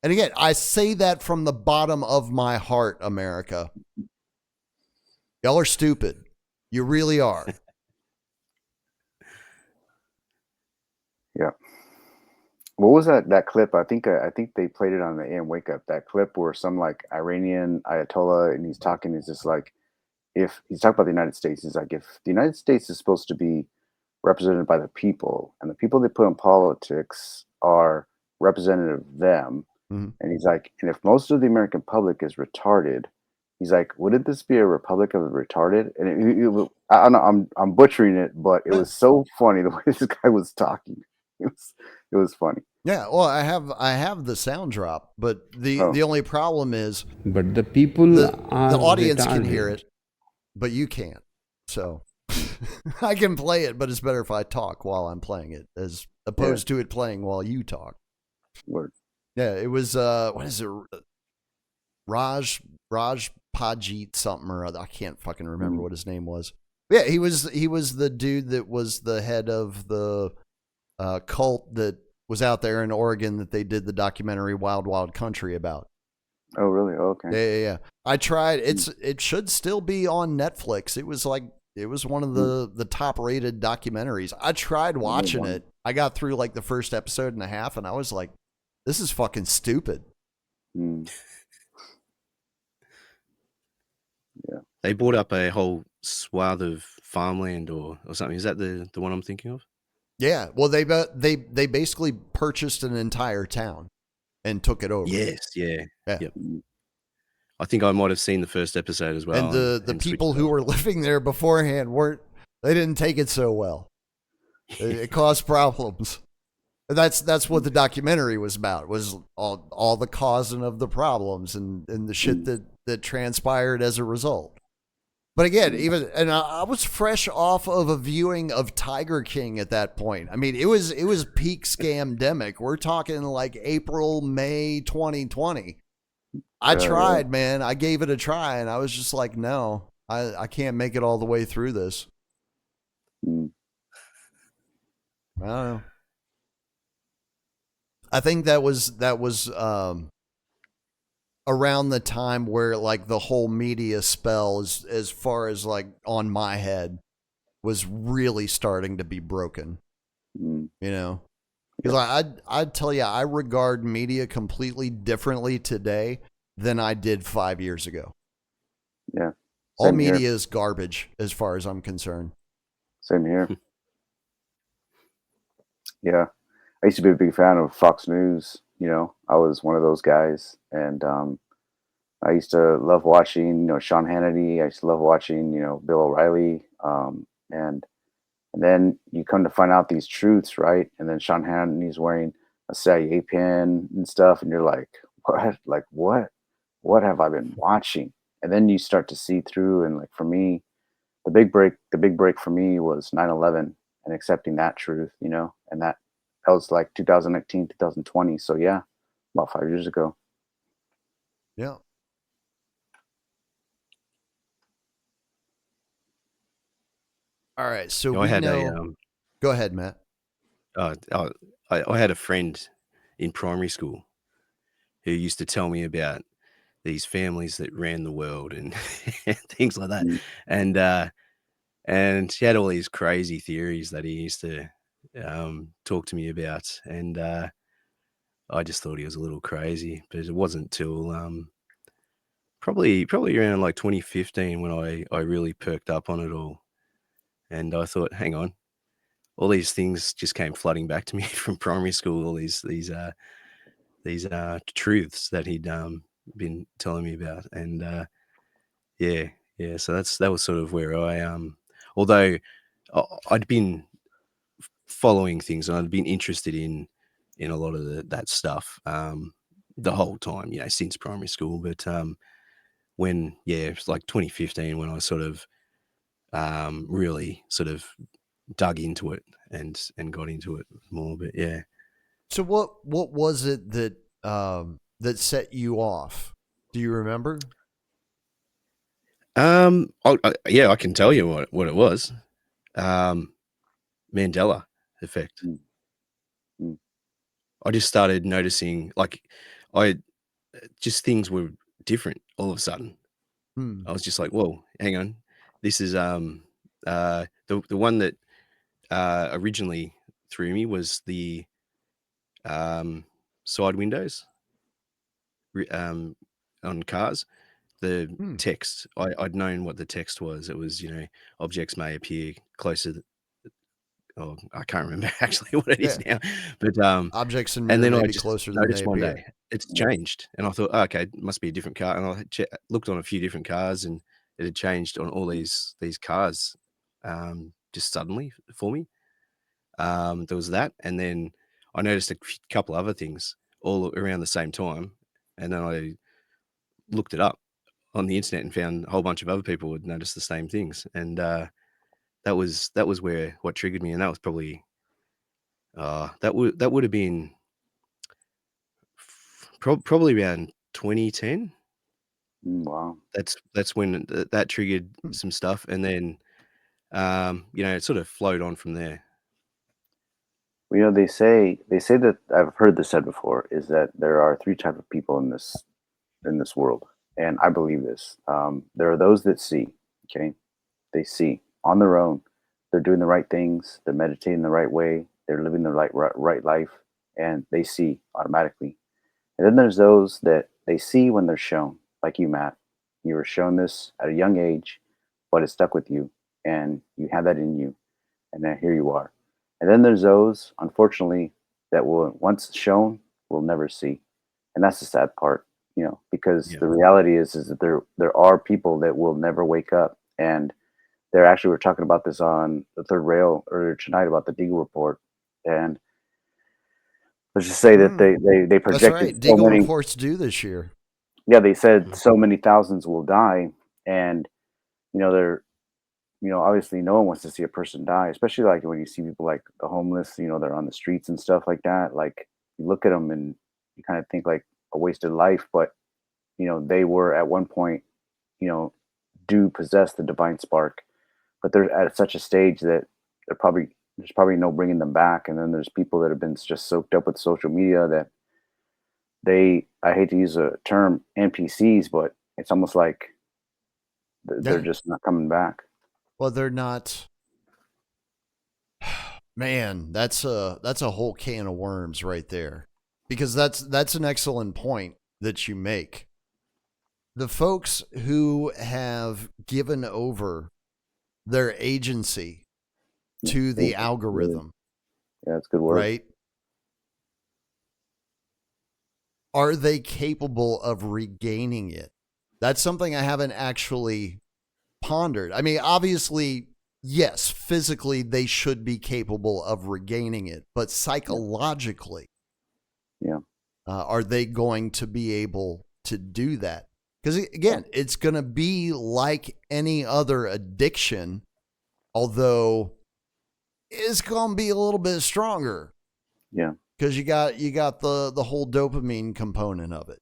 And again, I say that from the bottom of my heart, America. Y'all are stupid. You really are. yeah. What was that clip? I think they played it on the AM Wake Up. That clip where some like Iranian Ayatollah, and he's talking. He's just like, if he's talking about the United States, he's like, if the United States is supposed to be represented by the people, and the people they put in politics are representative of them. Mm-hmm. And he's like, and if most of the American public is retarded, he's like, wouldn't this be a republic of the retarded? And I don't know, I'm butchering it, but it was so funny the way this guy was talking. It was funny. Yeah, well, I have the sound drop, but the only problem is But the people the are audience retarded. can hear it, but you can't. So I can play it, but it's better if I talk while I'm playing it as opposed to it playing while you talk. Word. Yeah, it was what is it? Raj Pajit something or other. I can't fucking remember what his name was. Yeah, he was the dude that was the head of the cult that was out there in Oregon that they did the documentary Wild Wild Country about. Oh, really? Oh, okay. Yeah. I tried. It should still be on Netflix. It was one of the top rated documentaries. I tried watching it. I got through like the first episode and a half, and I was like, "This is fucking stupid." Mm. Yeah. They bought up a whole swath of farmland or something. Is that the one I'm thinking of? Yeah. Well, they basically purchased an entire town and took it over. Yes. Yeah. Yeah. Yep. I think I might have seen the first episode as well. And the people who were living there beforehand they didn't take it so well. It caused problems. That's what the documentary was about, was all the causing of the problems and the shit that transpired as a result. But again, even and I was fresh off of a viewing of Tiger King at that point. I mean, it was peak scamdemic. We're talking like April, May 2020. I Yeah. tried, man. I gave it a try, and I was just like, no, I can't make it all the way through this. Mm. I don't know. I think that was around the time where like the whole media spell, as far as like on my head, was really starting to be broken. Mm. You know, because Yeah. I'd tell you, I regard media completely differently today than I did 5 years ago. Yeah. All Same here. media is garbage as far as I'm concerned. Same here. Yeah. I used to be a big fan of Fox News. I was one of those guys, and I used to love watching, Sean Hannity. I used to love watching, Bill O'Reilly. And then you come to find out these truths, right? And then Sean Hannity's wearing a CIA pin and stuff, and you're like, what? Like what? What have I been watching? And then you start to see through. And like for me, the big break for me was 9/11 and accepting that truth, and that was like 2019, 2020. So yeah, about 5 years ago. Yeah. All right. So You know, I we had a know. Go ahead, Matt. uh, uh, I had a friend in primary school who used to tell me about these families that ran the world and and things like that. Mm. And and he had all these crazy theories that he used to talk to me about. And I just thought he was a little crazy, but it wasn't till probably around like 2015 when I really perked up on it all. And I thought, hang on, all these things just came flooding back to me from primary school. All these truths that he'd been telling me about. And yeah, yeah. So that was sort of where although I'd been following things and I'd been interested in a lot of that stuff the whole time, since primary school. But when it was like 2015 when I sort of really sort of dug into it and got into it more. But yeah. So what was it that set you off? Do you remember? Yeah, I can tell you what it was. Um, Mandela effect. Mm. Mm. I just started noticing, like, I just things were different all of a sudden. Hmm. I was just like, "Whoa, hang on, this is the one that originally threw me was the um, side windows on cars. The Hmm. text, I'd known what the text was. It was, objects may appear closer. Oh, I can't remember actually what it is Yeah. now, but Objects in and mirror then may I be just closer than they noticed one appear. day it's Yeah. changed, and I thought, "Oh, okay, it must be a different car." And I looked on a few different cars, and it had changed on all these cars, just suddenly for me. There was that, and then I noticed a couple other things all around the same time, and then I looked it up on the internet and found a whole bunch of other people had noticed the same things, and that was where what triggered me, and that was probably that would have been probably around 2010. Mm. Wow. That's when that triggered Hmm. some stuff, and then it sort of flowed on from there. Well, they say that I've heard this said before is that there are three type of people in this world, and I believe this. There are those that see. Okay, they see on their own. They're doing the right things. They're meditating the right way. They're living the right life, and they see automatically. And then there's those that they see when they're shown, like you, Matt. You were shown this at a young age, but it stuck with you, and you had that in you, and now here you are. And then there's those, unfortunately, that will once shown will never see, and that's the sad part, because Yeah. the reality is that there are people that will never wake up, and they're actually we're talking about this on the third rail earlier tonight about the Deagle report, and let's just say that Hmm. they That's projected right. so Deagle many. reports due this year. Yeah, they said Mhm. so many thousands will die, and they're, obviously no one wants to see a person die, especially like when you see people like the homeless, they're on the streets and stuff like that. Like you look at them and you kind of think like a wasted life, but they were at one point, you know, do possess the divine spark, but they're at such a stage that there's probably no bringing them back. And then there's people that have been just soaked up with social media that I hate to use a term NPCs, but it's almost like they're Yeah. just not coming back. Well, they're not. Man, that's a whole can of worms right there. Because that's an excellent point that you make. The folks who have given over their agency Yeah, to the really, algorithm, yeah, that's a good word. right? Are they capable of regaining it? That's something I haven't actually pondered. I mean, obviously, yes, physically they should be capable of regaining it, but Yeah, psychologically, yeah, are they going to be able to do that? Because yeah, again, it's going to be like any other addiction, although it's going to be a little bit stronger yeah, because you got the whole dopamine component of it.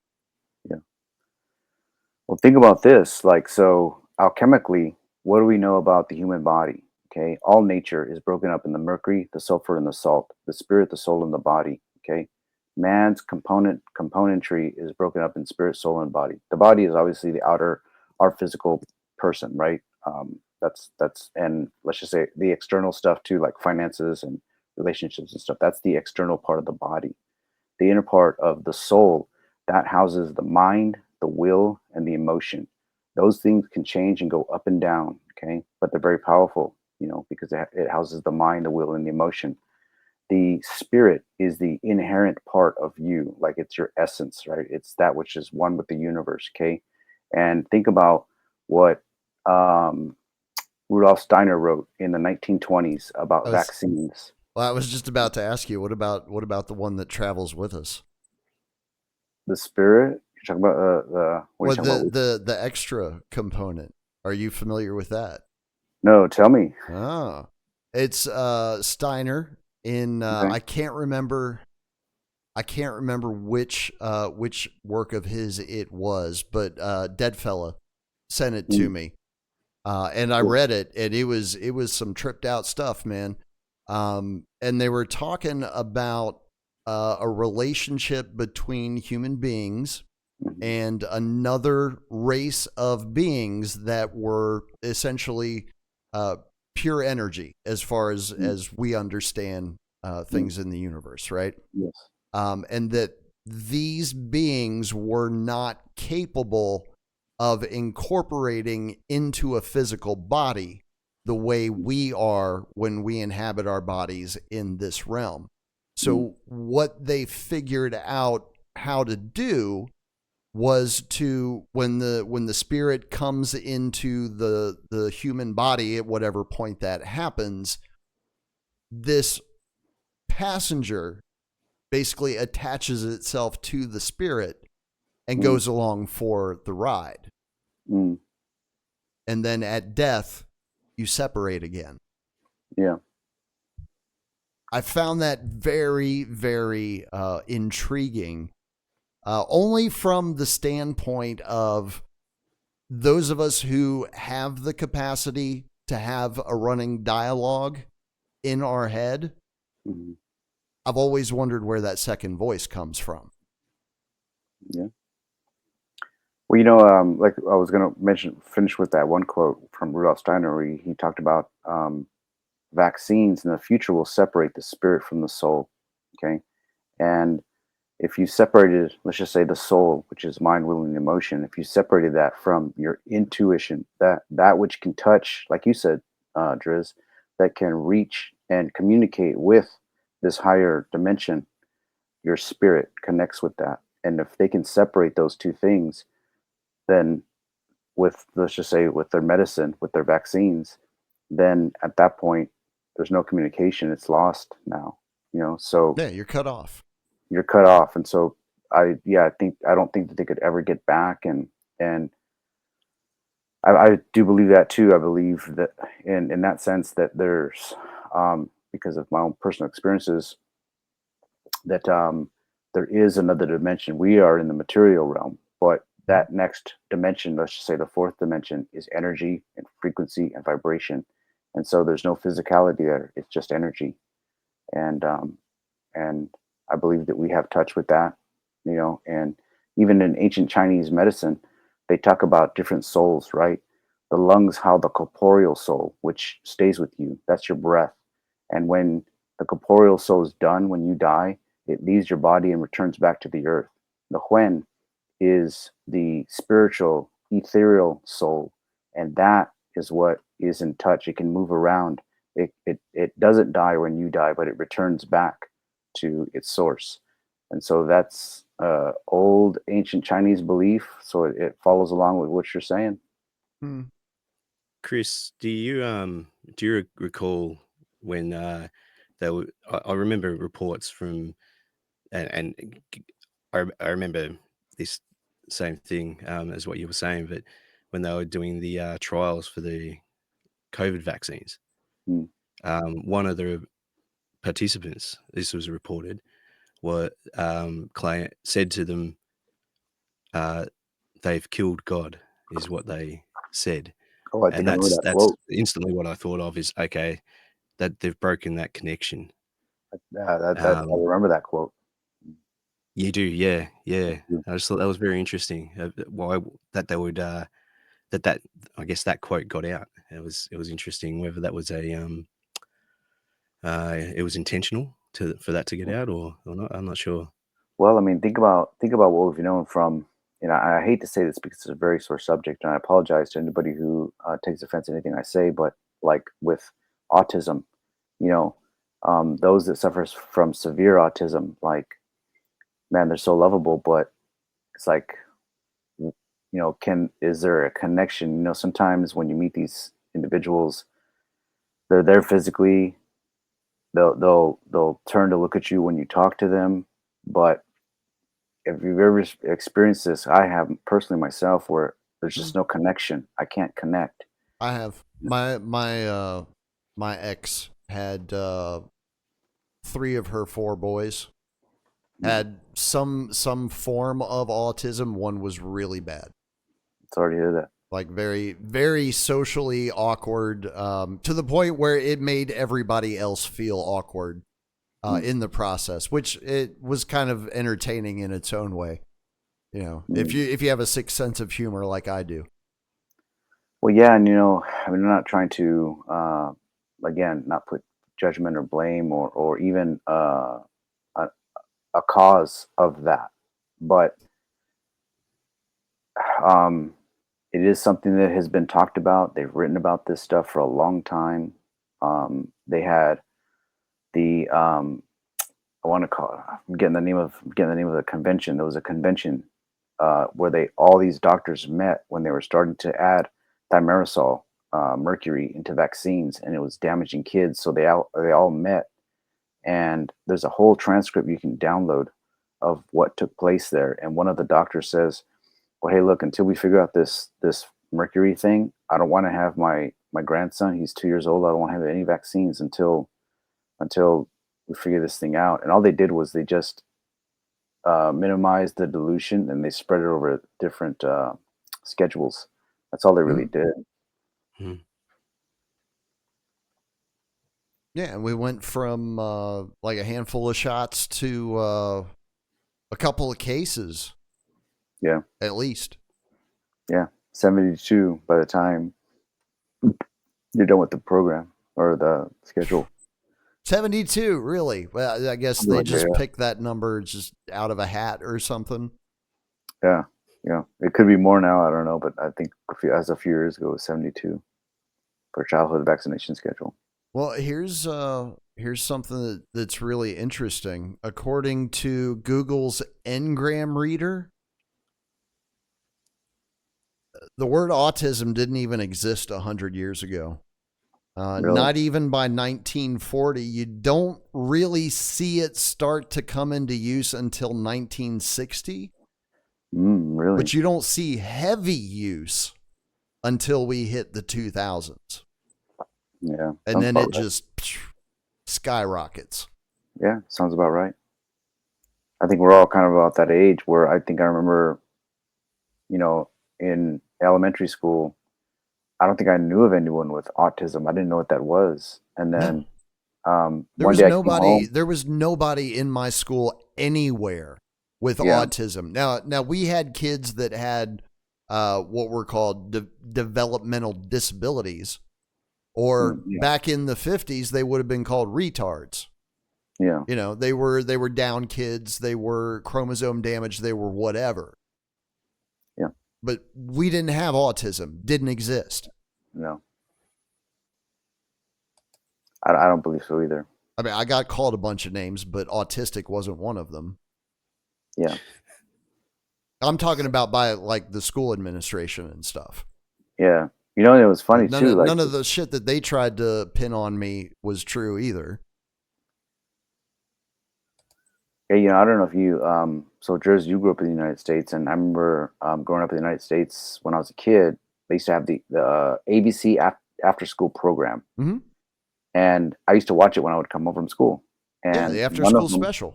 yeah. Well, think about this. Like, so alchemically, what do we know about the human body? Okay. All nature is broken up in the mercury, the sulfur, and the salt, the spirit, the soul, and the body. Okay. Man's componentry is broken up in spirit, soul, and body. The body is obviously our physical person, right? And let's just say the external stuff too, like finances and relationships and stuff. That's the external part of the body. The inner part of the soul that houses the mind, the will, and the emotion. Those things can change and go up and down, okay? But they're very powerful, because it houses the mind, the will, and the emotion. The spirit is the inherent part of you, like it's your essence, right? It's that which is one with the universe, okay? And think about what um, Rudolf Steiner wrote in the 1920s I about was vaccines. Well, I was just about to ask you, what about the one that travels with us? The spirit, you're talking about what are you Well, talking about? the extra component. Are you familiar with that? No, tell me. Oh, it's Steiner in Okay. I can't remember which work of his it was, but Dead Fella sent it to Mm, me, and I cool. read it, and it was some tripped out stuff, man. And they were talking about a relationship between human beings Mhm, and another race of beings that were essentially uh, pure energy, as far as mm, we understand mm, things in the universe, right? yes. And that these beings were not capable of incorporating into a physical body the way Mm, we are when we inhabit our bodies in this realm. mm, So, what they figured out how to do was to, when the spirit comes into the human body at whatever point that happens, this passenger basically attaches itself to the spirit and mm, goes along for the ride. mm, And then at death, you separate again. yeah. I found that very, very intriguing, only from the standpoint of those of us who have the capacity to have a running dialogue in our head. Mhm, I've always wondered where that second voice comes from. yeah. Well, like I was going to finish with that one quote from Rudolf Steiner, where he talked about vaccines in the future will separate the spirit from the soul. Okay. And if you separated, let's just say the soul, which is mind, will, and emotion, if you separated that from your intuition, that which can touch, like you said, Driz, that can reach and communicate with this higher dimension, your spirit connects with that. And if they can separate those two things, then with, let's just say, with their medicine, with their vaccines, then at that point, there's no communication. It's lost now. So Yeah, you're cut off. you're cut off. And so I don't think that they could ever get back. And I do believe that too. I believe that in that sense that there's because of my own personal experiences that there is another dimension. We are in the material realm, but Mhm. that next dimension, let's just say the fourth dimension, is energy and frequency and vibration. And so there's no physicality there. It's just energy. And and I believe that we have touch with that, and even in ancient Chinese medicine, they talk about different souls, right? The lungs, how the corporeal soul, which stays with you, that's your breath. And when the corporeal soul is done, when you die, it leaves your body and returns back to the earth. The Huen is the spiritual, ethereal soul, and that is what is in touch. It can move around. It doesn't die when you die, but it returns back to its source. And so that's old ancient Chinese belief. So it follows along with what you're saying. Hmm. Chris, do you recall when they were? I remember reports from and I remember this same thing as what you were saying, but when they were doing the trials for the COVID vaccines, Mm. one of the participants, this was reported, were client said to them, uh, "They've killed God," is what they said, Oh, I think and I remember that that's quote. instantly what I thought of is okay, that they've broken that connection. Yeah, I Um, remember that quote. you do, yeah, I yeah. do. I just thought that was very interesting. Why that they would that I guess that quote got out. It was interesting whether that was it was intentional to for that to get out or not. I'm not sure. Well, I mean, think about what we've known from. I hate to say this because it's a very sore subject, and I apologize to anybody who takes offense to anything I say. But like with autism, you know, those that suffers from severe autism, like man, they're so lovable, but it's like, can is there a connection? Sometimes when you meet these individuals, they're there physically. They'll turn to look at you when you talk to them, but if you've ever experienced this, I have personally myself, where there's Hmm. just no connection. I can't connect. I have my ex had three of her four boys Mm. had some form of autism. One was really bad, Sorry to hear that. like very very socially awkward, to the point where it made everybody else feel awkward Mm, in the process, which it was kind of entertaining in its own way. mm. If you have a sick sense of humor like I do. Well, yeah, and I mean, I'm not trying to, again, not put judgment or blame or even a, a cause of that, but um, it is something that has been talked about. They've written about this stuff for a long time. They had the I want to call it, I'm getting the name of the convention. There was a convention where they all these doctors met when they were starting to add thimerosal mercury into vaccines, and it was damaging kids. So they all met, and there's a whole transcript you can download of what took place there. And one of the doctors says, "Well, hey, look, until we figure out this mercury thing, I don't want to have my grandson. He's 2 years old. I don't want to have any vaccines until we figure this thing out." And all they did was they just minimized the dilution, and they spread it over different schedules. That's all they really Mhm. did. Mhm. Yeah, and we went from like a handful of shots to a couple of cases Yeah, at least. yeah. 72 by the time you're done with the program or the schedule. 72, really? Well, I guess Something they like that. just picked that number just out of a hat or something. Yeah, yeah, yeah. It could be more now. I don't know, but I think as a few years ago, it was 72 for childhood vaccination schedule. Well, here's something that's really interesting. According to Google's Ngram reader, the word autism didn't even exist 100 years ago. Really? Not even by 1940. You don't really see it start to come into use until 1960, Really? but you don't see heavy use until we hit the 2000s. Yeah. And then it just skyrockets. Yeah, sounds about right. I think we're all kind of about that age where I think I remember, in elementary school, I don't think I knew of anyone with autism. I didn't know what that was. And then one day I came home. There was nobody in my school anywhere with autism. Now we had kids that had what were called developmental disabilities, or back in the 50s they would have been called retards. Yeah. They were down kids, they were chromosome damage, they were whatever. Yeah. But we didn't have autism. Didn't exist. No. I don't believe so either. I mean, I got called a bunch of names, but autistic wasn't one of them. Yeah. I'm talking about by like the school administration and stuff. Yeah. It was funny too. None of the shit that they tried to pin on me was true either. Yeah, I don't know if you, so Jersey, you grew up in the United States, and I remember growing up in the United States when I was a kid, they used to have the ABC after school program. Mm-hmm. And I used to watch it when I would come home from school. And the after school special.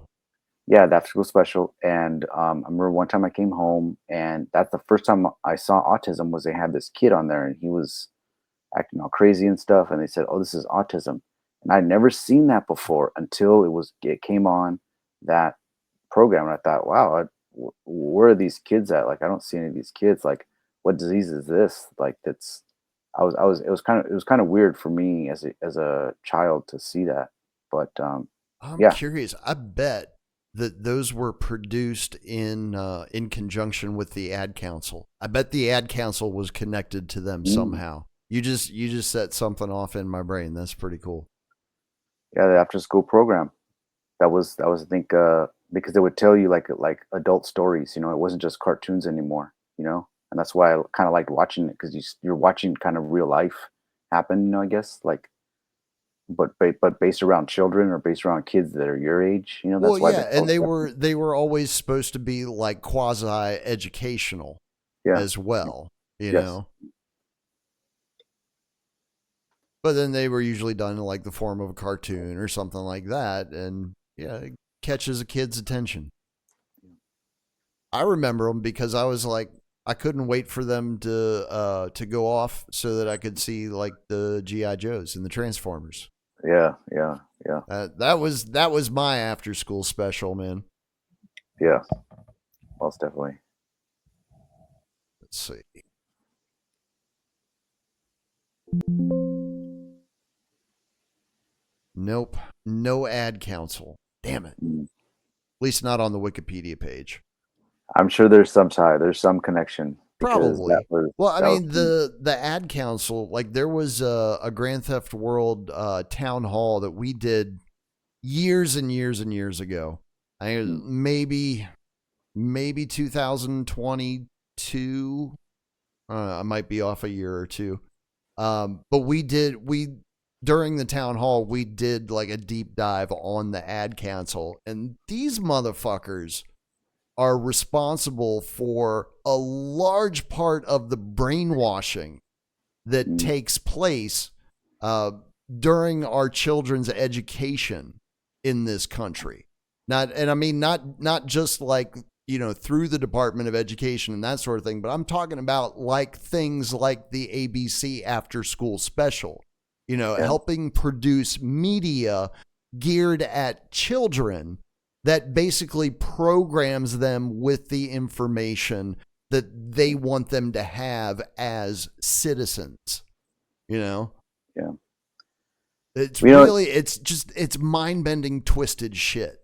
Yeah, the after school special. And I remember one time I came home, and that's the first time I saw autism. Was they had this kid on there, and he was acting all crazy and stuff. And they said, "Oh, this is autism." And I'd never seen that before until it came on that program. And I thought, wow, where are these kids at? Like, I don't see any of these kids. Like, what disease is this? Like, it was kind of weird for me as a child to see that. But I'm curious. I bet that those were produced in conjunction with the ad council. I bet the ad council was connected to them somehow. You just set something off in my brain. That's pretty cool. Yeah, the after school program. That was I think because they would tell you like adult stories. It wasn't just cartoons anymore. And that's why I kind of liked watching it, because you're watching kind of real life happen. I guess like, but based around children or based around kids that are your age. That's why. And they were always supposed to be like quasi educational, as well. You know. But then they were usually done in like the form of a cartoon or something like that, and it catches a kid's attention. I remember them because I was like, I couldn't wait for them to go off so that I could see like the G.I. Joes and the Transformers. Yeah. That was my after school special, man. Yeah, most definitely. Let's see. Nope. No ad council. Damn it. At least not on the Wikipedia page. I'm sure there's some connection. Probably. I mean, the ad council, like there was a Grand Theft World town hall that we did years and years and years ago. I think maybe 2022. I might be off a year or two. But during the town hall, we did like a deep dive on the ad council, and these motherfuckers are responsible for a large part of the brainwashing that takes place during our children's education in this country. Not just like, through the Department of Education and that sort of thing, but I'm talking about like things like the ABC after school special. Helping produce media geared at children that basically programs them with the information that they want them to have as citizens. Yeah. It's it's mind-bending, twisted shit.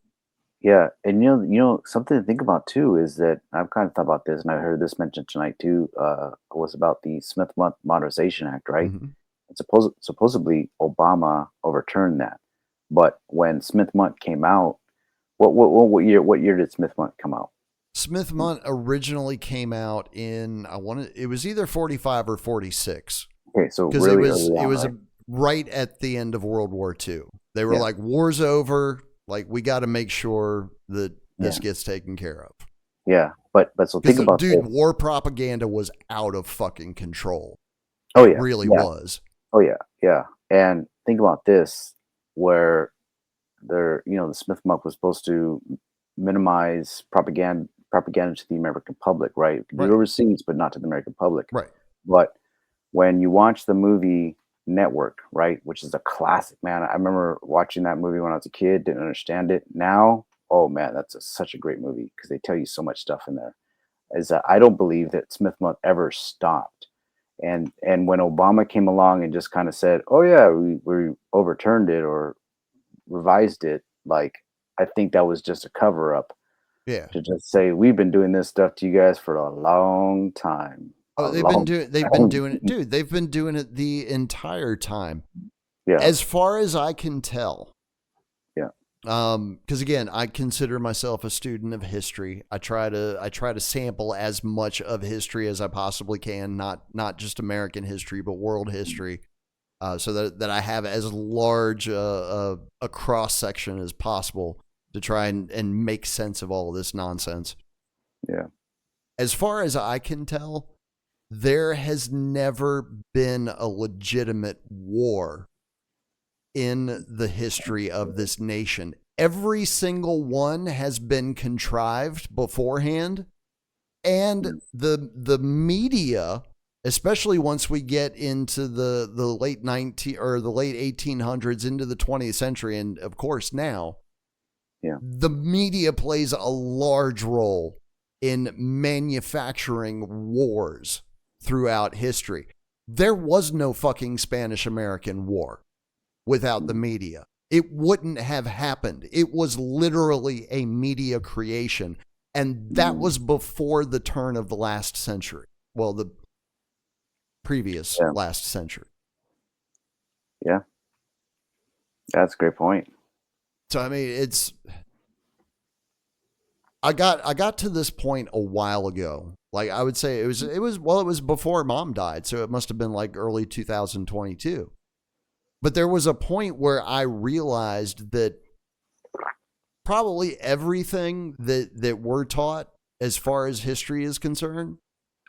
Yeah. And something to think about too is that I've kind of thought about this, and I heard this mentioned tonight too, was about the Smith Modernization Act, right? Mm-hmm. Supposedly Obama overturned that, but when Smith-Mundt came out, what year did Smith-Mundt come out? Smith-Mundt originally came out in it was either 45 or 46. Okay, so really it was right at the end of World War II. They were like, war's over, like we got to make sure that this gets taken care of. Yeah, but so think about war propaganda was out of fucking control. Oh It yeah, really yeah. was. Oh yeah, yeah. And think about this, where the Smith Mug was supposed to minimize propaganda to the American public, right? It could do it Right. overseas, but not to the American public. Right. But when you watch the movie Network, right, which is a classic, man. I remember watching that movie when I was a kid, didn't understand it. Now, oh man, such a great movie because they tell you so much stuff in there. Is that I don't believe that Smith Month ever stopped. And when Obama came along and just kind of said, "Oh yeah, we overturned it or revised it," like I think that was just a cover up Yeah. to just say we've been doing this stuff to you guys for a long time, a Oh, long they've been time. doing it, dude. They've been doing it the entire time. Yeah, As far as I can tell, yeah, because again, I consider myself a student of history. I try to sample as much of history as I possibly can, not just American history, but world history, so that I have as large a cross section as possible to try and make sense of all of this nonsense. yeah. As far as I can tell, there has never been a legitimate war in the history of this nation. Every single one has been contrived beforehand, and the media, especially once we get into the late 19 or the late 1800s into the 20th century, and of course now, Yeah. the media plays a large role in manufacturing wars throughout history. There was no fucking Spanish American War without the media. It wouldn't have happened. It was literally a media creation. And that was before the turn of the last century. Well, the previous Yeah. last century. Yeah. That's a great point. So I mean, it's I got to this point a while ago. Like I would say it was before mom died, so it must have been like early 2022. But there was a point where I realized that probably everything that we're taught as far as history is concerned,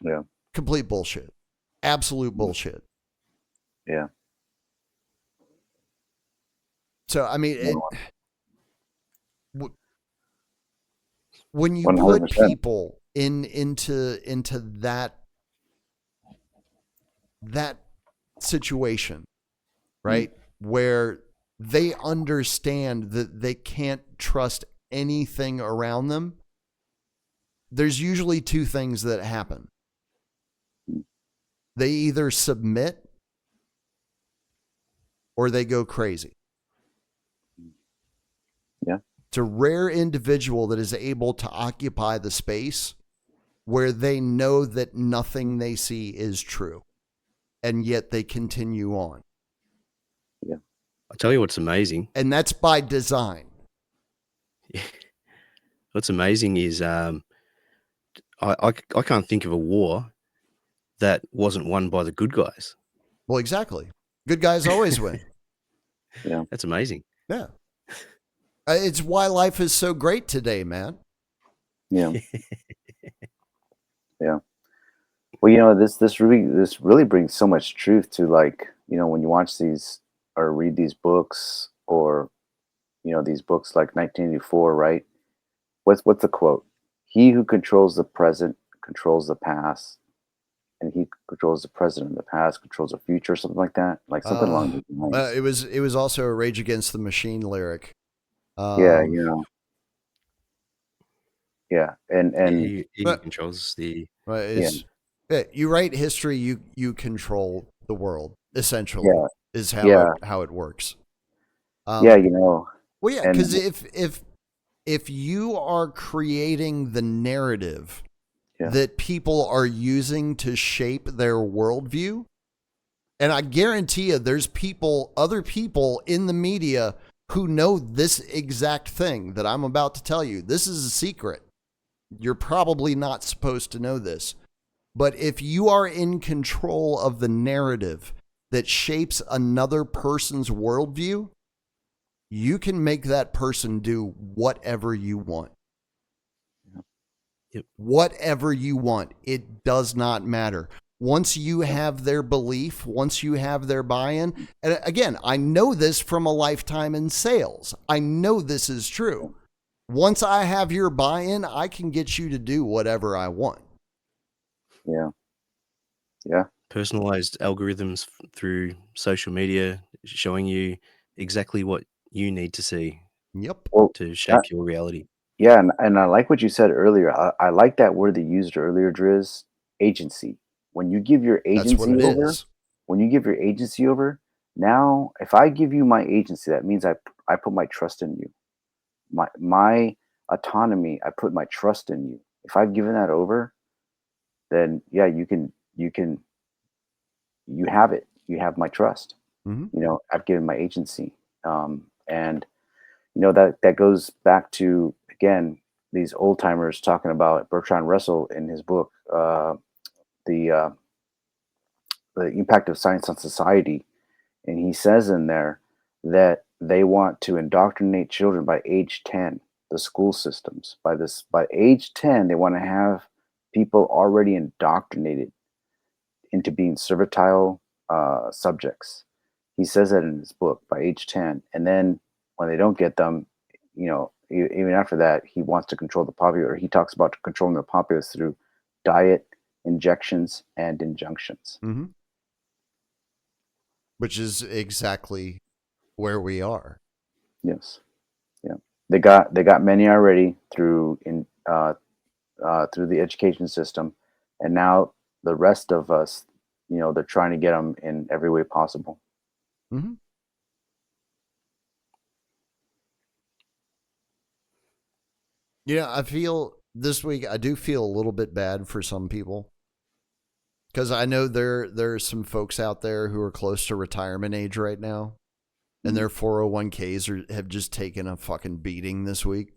Yeah. complete bullshit. Absolute bullshit. Yeah. So I mean, when you put 100%. people into that situation, right? Where they understand that they can't trust anything around them, there's usually two things that happen. They either submit or they go crazy. Yeah. It's a rare individual that is able to occupy the space where they know that nothing they see is true, and yet they continue on. Yeah. I tell you what's amazing. And that's by design. What's amazing is I can't think of a war that wasn't won by the good guys. Well, exactly. Good guys always win. Yeah. That's amazing. Yeah. It's why life is so great today, man. Yeah. Yeah. Well, this really brings so much truth to, like, when you watch these or read these books, or these books like 1984, right? What's the quote? He who controls the present controls the past, and he who controls the present and the past controls the future, something like that. Like something along those lines. It was also a Rage Against the Machine lyric. Yeah, yeah. And He controls the you write history, you control the world, essentially, yeah, is yeah, how it works. yeah, Well, yeah, and because if you are creating the narrative yeah, that people are using to shape their worldview, and I guarantee you, there's other people in the media who know this exact thing that I'm about to tell you. This is a secret. You're probably not supposed to know this. But if you are in control of the narrative that shapes another person's worldview, you can make that person do whatever you want. Yep. Whatever you want. It does not matter. once you have their belief, once you have their buy-in, and again, I know this from a lifetime in sales. I know this is true. Once I have your buy-in, I can get you to do whatever I want. Yeah. Yeah. Personalized algorithms through social media showing you exactly what you need to see Yep. Well, to uh, shape your reality. yeah, and I like what you said earlier. I like that word that you used earlier, Driz, agency. When you give your That's what agency it over, is. when you give your agency over, now if I give you my agency, that means I put my trust in you. My autonomy, I put my trust in you. If I've given that over, then yeah, you have it. You have my trust. Mm-hmm. I've given my agency. And that goes back to, again, these old timers talking about Bertrand Russell in his book, the uh, the impact of science on society, and he says in there that they want to indoctrinate children by age 10. The school systems, by age 10, they want to have people already indoctrinated into being servile subjects. He says that in his book by age 10. And then when they don't get them, even after that, he wants to control the populace, or he talks about controlling the populace through diet, injections, and injunctions. Mm-hmm. Which is exactly where we are. Yes. Yeah. They got many already through the education system, and now the rest of us, they're trying to get them in every way possible. Mm-hmm. Yeah, I feel this week, I do feel a little bit bad for some people because I know there are some folks out there who are close to retirement age right now, and their 401ks have just taken a fucking beating this week,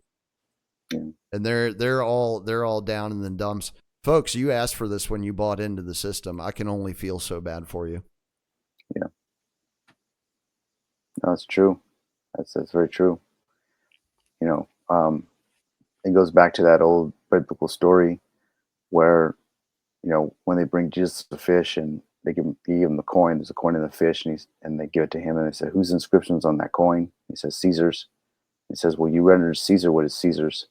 Yeah. and they're all down in the dumps. Folks, you asked for this when you bought into the system. I can only feel so bad for you. Yeah. No, that's true. That's very true. You know, um, it goes back to that old biblical story where, when they bring Jesus the fish and they give him the coin. There's a coin in the fish, and they give it to him, and they say, "Whose inscription's on that coin?" He says, "Caesar's." He says, "Well, you render to Caesar what is Caesar's,"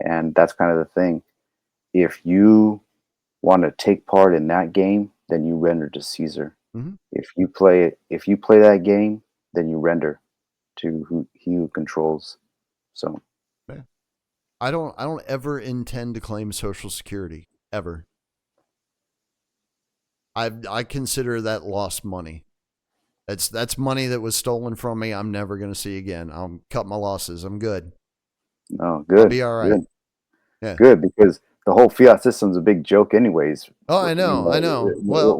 and that's kind of the thing. If you want to take part in that game, then you render to Caesar. Mm-hmm. If you play that game, then you render to he who controls. So Yeah. I don't ever intend to claim Social Security ever. I consider that lost money. That's money that was stolen from me. I'm never going to see again. I'll cut my losses. I'm good. no, I'll good, be all right. good, Yeah. good, because the whole fiat system's a big joke, anyways. Oh, I know. I know. Well,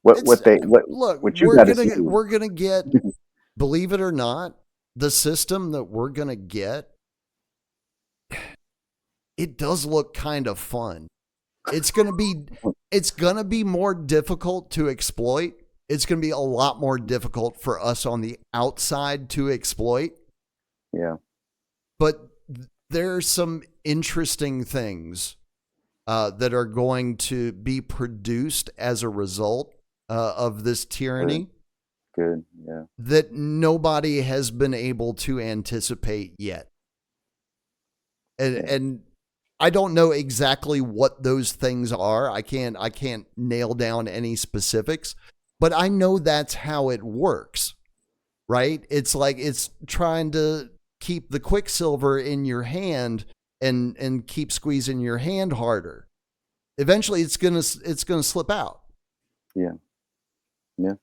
it's What they look, what you got to see. we're gonna get, believe it or not, the system that we're gonna get, it does look kind of fun. It's gonna be more difficult to exploit. It's gonna be a lot more difficult for us on the outside to exploit. Yeah, But there's some interesting things that are going to be produced as a result of this tyranny good. Yeah, that nobody has been able to anticipate yet. And I don't know exactly what those things are. I can't nail down any specifics, but I know that's how it works, right? It's like it's trying to keep the quicksilver in your hand and keep squeezing your hand harder. Eventually it's going to slip out. yeah, yeah,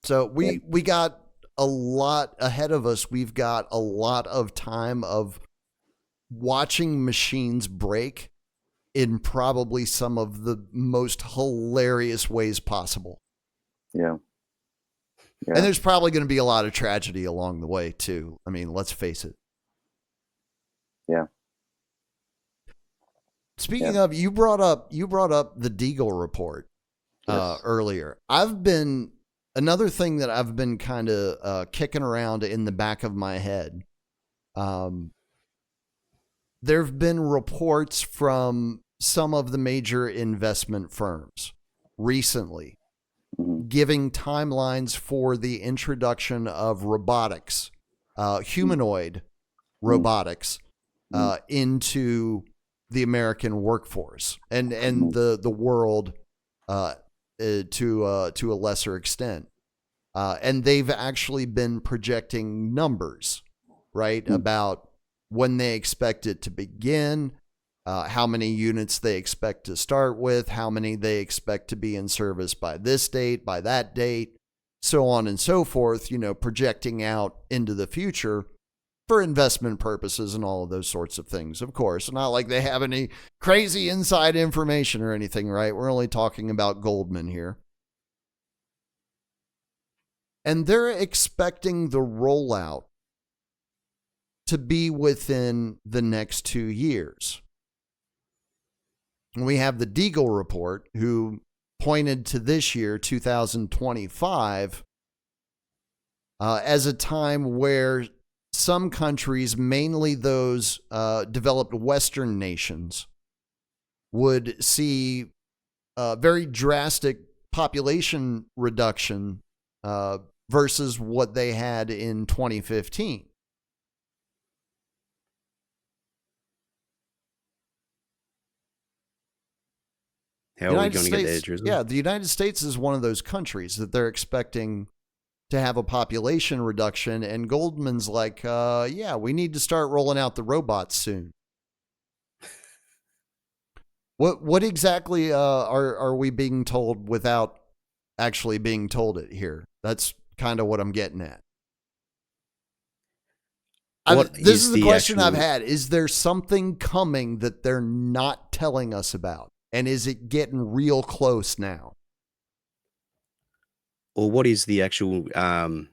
So yeah, we got a lot ahead of us. We've got a lot of time of watching machines break in probably some of the most hilarious ways possible. yeah, And yeah, there's probably going to be a lot of tragedy along the way too. I mean, let's face it. yeah, yeah. Speaking of, you brought up the Deagle report Yes. earlier. Another thing that I've been kind of kicking around in the back of my head. There have been reports from some of the major investment firms recently Mhm. giving timelines for the introduction of robotics, humanoid Mhm. robotics, Mhm. into the American workforce and Mhm. the world, to a lesser extent. And they've actually been projecting numbers, right, Mhm. about when they expect it to begin, how many units they expect to start with, how many they expect to be in service by this date, by that date, so on and so forth, projecting out into the future for investment purposes and all of those sorts of things, of course. Not like they have any crazy inside information or anything, right? We're only talking about Goldman here. And they're expecting the rollout to be within the next 2 years. And we have the Deagle report, who pointed to this year, 2025, as a time where some countries, mainly those developed Western nations, would see very drastic population reduction versus what they had in 2015. How are we United going to get there, States, Drizzle? yeah, the United States is one of those countries that they're expecting to have a population reduction, and Goldman's like, yeah, we need to start rolling out the robots soon. What exactly are we being told without actually being told it here? That's kind of what I'm getting at. What This is is the the question I've actual, had. Is there something coming that they're not telling us about? And is it getting real close now? or what is the actual, the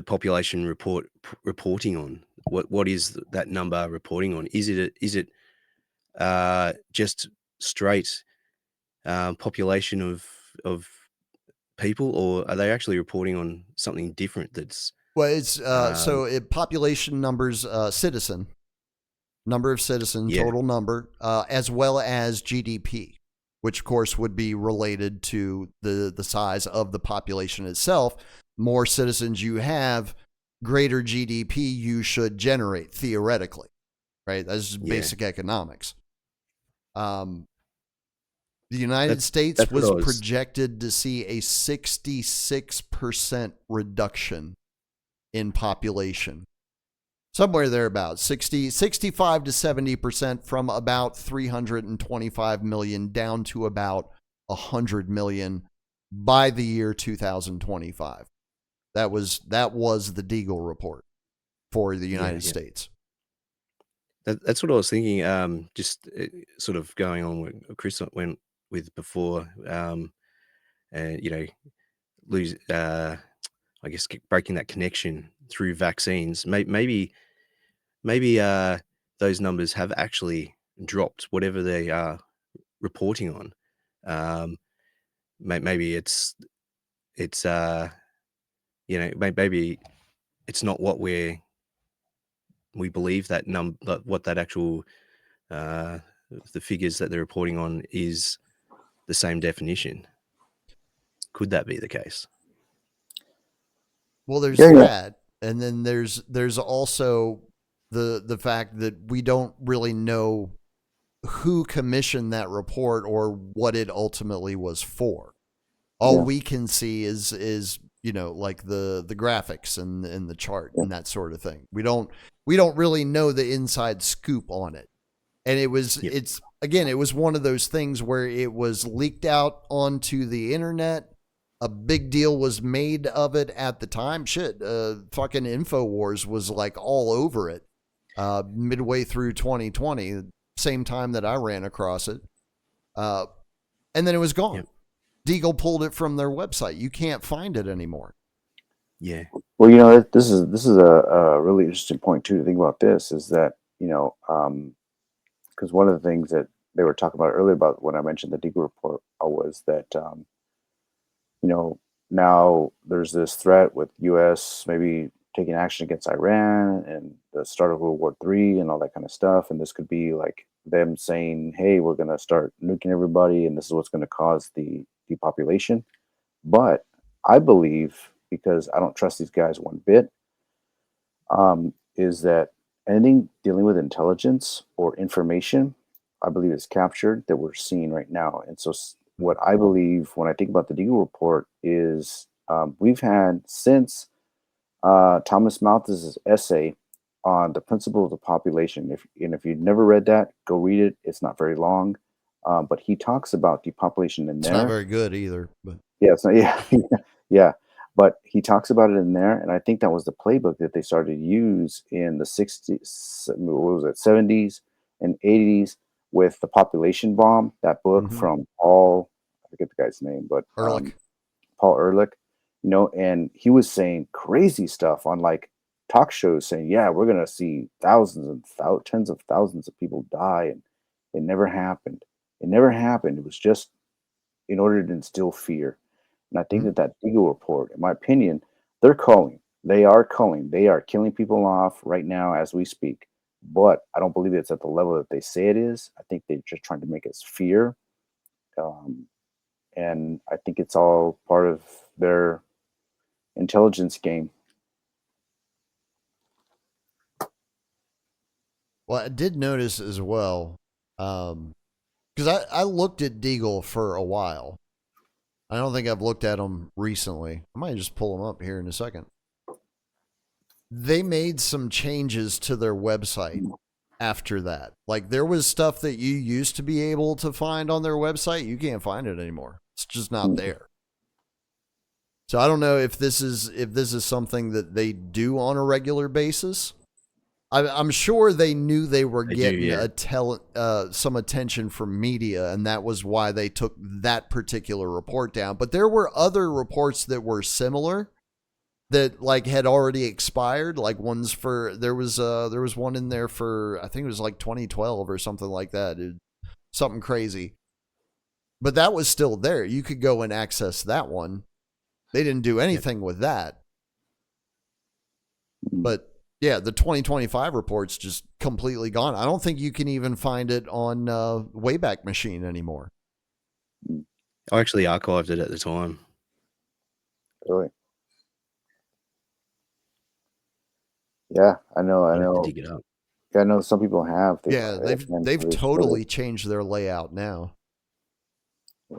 population reporting on? What is that number reporting on? Is it just straight population of people, or are they actually reporting on something different? That's Well, it's um, population numbers, number of citizen, yeah, total number, as well as GDP, which of course would be related to the size of the population itself. More citizens you have, greater GDP you should generate theoretically, right? That's just yeah. basic economics. Um, the United That's States that's what was I was. projected to see a 66% reduction in population, somewhere thereabouts, 65 to 70%, from about 325 million down to about 100 million by the year 2025. That was the Deagle report for the Yeah, United yeah. States. That's what I was thinking. Just sort of going on what Chris went with before, and lose. I guess breaking that connection through vaccines. Maybe those numbers have actually dropped, whatever they are reporting on. Um, maybe it's maybe it's not what we believe that what that actual uh, the figures that they're reporting on is the same definition. Could that be the case? Well, there's Yeah, yeah. that, and then there's also the fact that we don't really know who commissioned that report or what it ultimately was for. All Yeah. we can see is like the graphics and the chart Yeah. and that sort of thing. We don't really know the inside scoop on it. And Yep. it was one of those things where it was leaked out onto the internet. A big deal was made of it at the time. Shit, fucking InfoWars was like all over it midway through 2020, same time that I ran across it. Uh, and then it was gone. Yep. Deagle pulled it from their website. You can't find it anymore. Yeah. Well, this is a really interesting point too to think about. This is that because one of the things that they were talking about earlier about when I mentioned the Deagle report was that you know now there's this threat with U.S. maybe taking action against Iran and the start of World War III and all that kind of stuff. And this could be like them saying, "Hey, we're going to start nuking everybody, and this is what's going to cause the depopulation." But I believe, because I don't trust these guys one bit, is that anything dealing with intelligence or information, I believe, is captured that we're seeing right now. And so, what I believe when I think about the Deagle report is, we've had since Thomas Malthus's essay on the principle of the population. If you've never read that, go read it. It's not very long, but he talks about depopulation in It's not there. very good either, but Yeah, it's not, yeah, yeah. But he talks about it in there, and I think that was the playbook that they started to use in the 60s, what was it, 70s and 80s with the population bomb, that book mhm. from Paul, I forget the guy's name, but Ehrlich. Paul Ehrlich, and he was saying crazy stuff on like talk shows saying, yeah, we're going to see thousands and tens of thousands of people die. And it never happened. It never happened. It was just in order to instill fear. And I think Mhm. that that Eagle report, in my opinion, they're calling. They are calling. They are killing people off right now as we speak. But I don't believe it's at the level that they say it is. I think they're just trying to make us fear. Um, and I think it's all part of their intelligence game. Well, I did notice as well, because I looked at Deagle for a while. I don't think I've looked at them recently. I might just pull them up here in a second. They made some changes to their website after that. Like there was stuff that you used to be able to find on their website. You can't find it anymore. It's just not Mhm. there. So I don't know if this is something that they do on a regular basis. I'm sure they knew they were They do, getting yeah. some attention from media, and that was why they took that particular report down. But there were other reports that were similar that like had already expired. Like ones for there was one in there for I think it was like 2012 or something like that, something crazy. But that was still there. You could go and access that one. They didn't do Yep. anything with that. Mhm. But yeah, the 2025 report's just completely gone. I don't think you can even find it on Wayback Machine anymore. Mhm. I actually archived it at the time. Really? Yeah, I know. I I'd have to know. dig it up. Yeah, I know some people have. Yeah, They they've managed to they've restore it. totally changed their layout now. Yeah.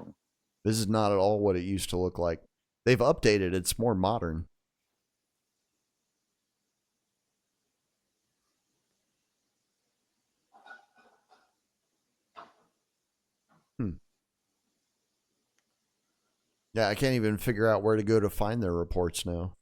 This is not at all what it used to look like. They've updated. It's more modern. Hmm. Yeah, I can't even figure out where to go to find their reports now.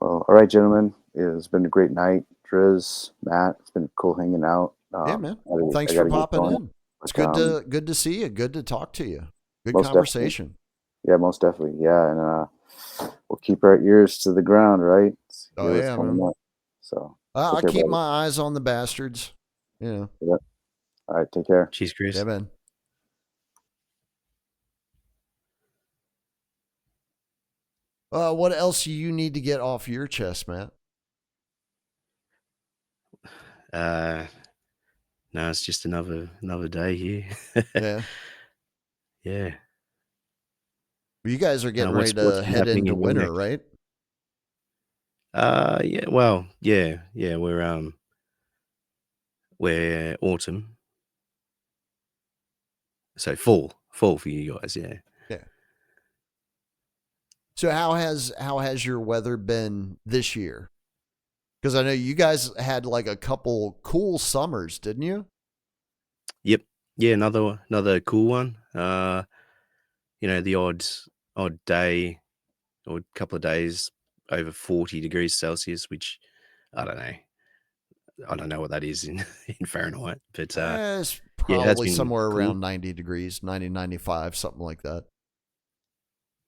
Well, all right, gentlemen. It's been a great night. Driz, Matt, it's been cool hanging out. Yeah, man. I Thanks got for to get popping going, in. It's but good to see you. Good to talk to you. Good most definitely, conversation. yeah, most definitely, yeah. And we'll keep our ears to the ground, right? Oh Hear what's yeah, coming man. up. So I take care, keep buddy. my eyes on the bastards. You know. Yep. All right, take care. Cheers, Yeah, Chris. man. What else do you need to get off your chest, Matt? Uh, no, it's just another day here. Yeah. Yeah. Well, you guys are getting ready What's to been head happening into in your winter, neck? right? Yeah. Well, yeah, yeah. We're autumn, so fall for you guys. Yeah. Yeah. So how has your weather been this year? Because I know you guys had like a couple cool summers, didn't you? Yep. Yeah. Another cool one. The odd day or couple of days over 40 degrees Celsius, which I don't know. I don't know what that is in in Fahrenheit, but It's yeah, it has probably been somewhere cool. around 90 degrees, 90, 95, something like that.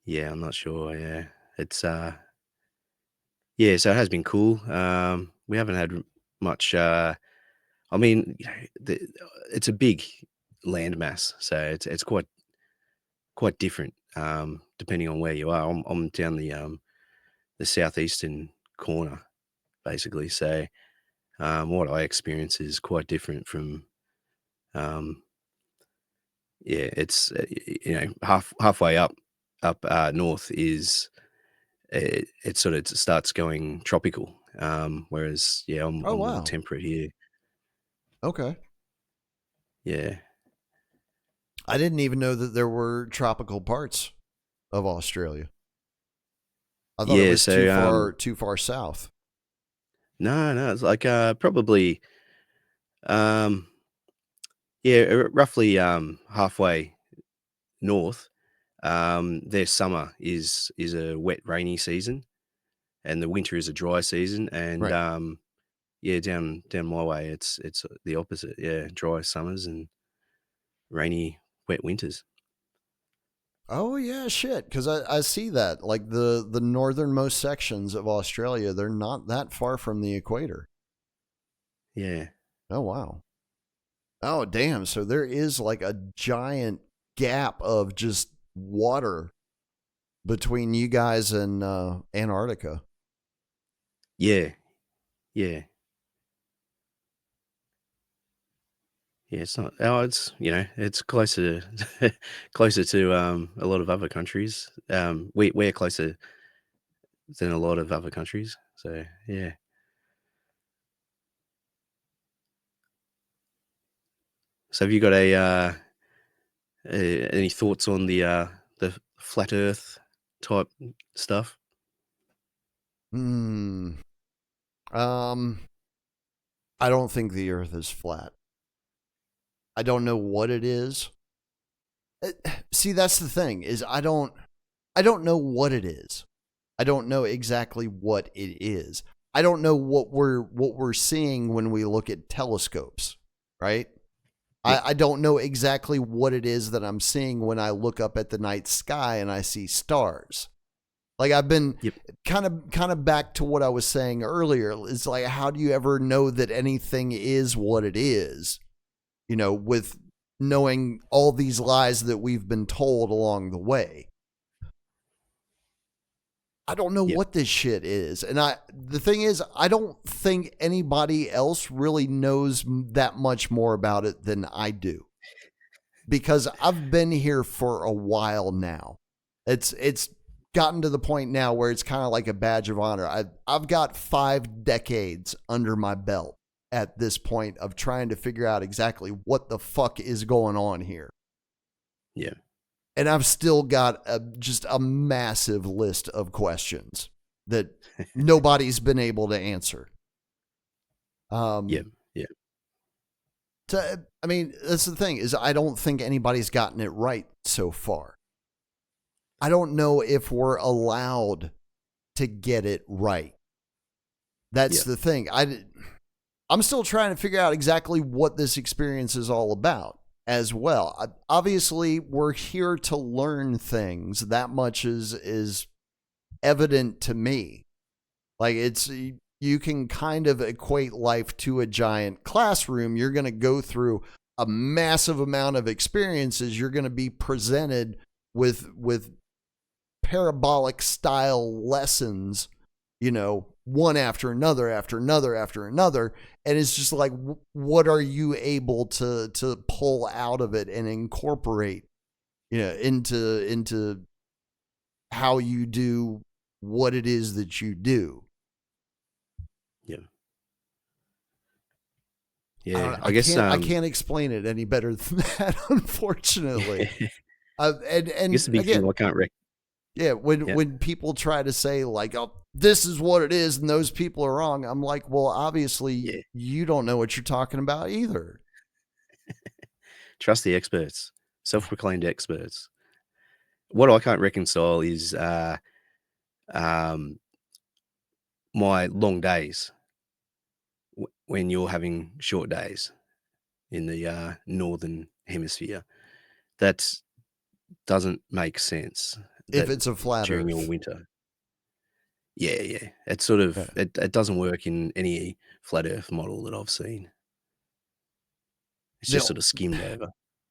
Yeah, I'm not sure. Yeah, it's yeah, so it has been cool. We haven't had much. I mean, it's a big landmass, so it's quite different. depending on where you are. I'm down the southeastern corner, basically. So what I experience is quite different from um, yeah. It's halfway up north is it sort of starts going tropical. Whereas yeah, Oh I'm more wow. temperate here. Okay. Yeah, I didn't even know that there were tropical parts of Australia. I thought it yeah. was So too far south. no, no, it's like probably um yeah, roughly halfway north. Their summer is a wet, rainy season, and the winter is a dry season. And Right. yeah, down my way, it's the opposite. Yeah, dry summers and rainy, wet winters. Oh yeah, shit. Because I see that like the northernmost sections of Australia, they're not that far from the equator. Yeah, Oh wow. Oh damn. So there is like a giant gap of just water between you guys and Antarctica. yeah, yeah, yeah. It's not. Oh, it's it's closer closer to a lot of other countries. We're closer than a lot of other countries. So yeah. So have you got any thoughts on the flat Earth type stuff? Hmm. Um. I don't think the Earth is flat. I don't know what it is. See, that's the thing is I don't know what it is. I don't know exactly what it is. I don't know what we're seeing when we look at telescopes, right? Yep, I don't know exactly what it is that I'm seeing when I look up at the night sky and I see stars. Like I've been yep, kind of back to what I was saying earlier. It's like how do you ever know that anything is what it is? With knowing all these lies that we've been told along the way. I don't know yep, what this shit is. And the thing is, I don't think anybody else really knows that much more about it than I do because I've been here for a while now. It's gotten to the point now where it's kind of like a badge of honor. I've got 5 decades under my belt at this point of trying to figure out exactly what the fuck is going on here. yeah, And I've still got just a massive list of questions that nobody's been able to answer. yeah, Um, yeah, I mean, that's the thing is I don't think anybody's gotten it right so far. I don't know if we're allowed to get it right. That's yeah, the thing. I'm still trying to figure out exactly what this experience is all about as well. Obviously, we're here to learn things. That much is evident to me. Like you can kind of equate life to a giant classroom. You're going to go through a massive amount of experiences. You're going to be presented with parabolic style lessons, one after another, and it's just like what are you able to pull out of it and incorporate, into how you do what it is that you do. yeah, I yeah. don't. I guess I can't explain it any better than that. Unfortunately, I and guess the big thing again, I can't rec. yeah. When Yeah, when people try to say like, "Oh, this is what it is," and those people are wrong, I'm like, well, obviously yeah. you don't know what you're talking about either. Trust the experts, self-proclaimed experts. What I can't reconcile is um, my long days when you're having short days in the northern hemisphere. That doesn't make sense. If That it's a flat during your Earth, winter. Yeah, yeah. It's sort of yeah. it doesn't work in any flat Earth model that I've seen. It's just The sort of skimmed over.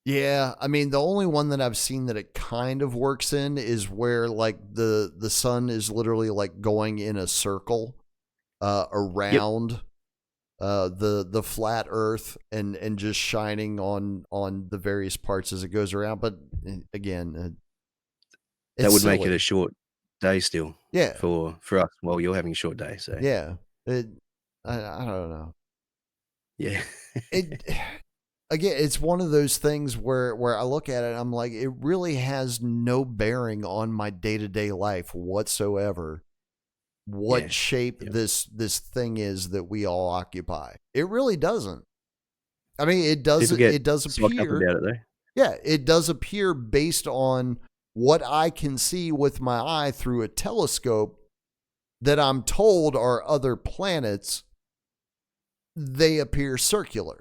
Yeah, I mean the only one that I've seen that it kind of works in is where like the sun is literally like going in a circle Yep, around the flat Earth and just shining on the various parts as it goes around. But again, that it's would make it a silly. short day still Yeah, for us while you're having a short day. So yeah. It, I don't know. yeah, It again, it's one of those things where I look at it, and I'm like, it really has no bearing on my day to day life whatsoever. What yeah, shape yep. this thing is that we all occupy? It really doesn't. I mean, it does People get it does psyched up appear. about it though. Yeah, it does appear based on what I can see with my eye through a telescope that I'm told are other planets. They appear circular.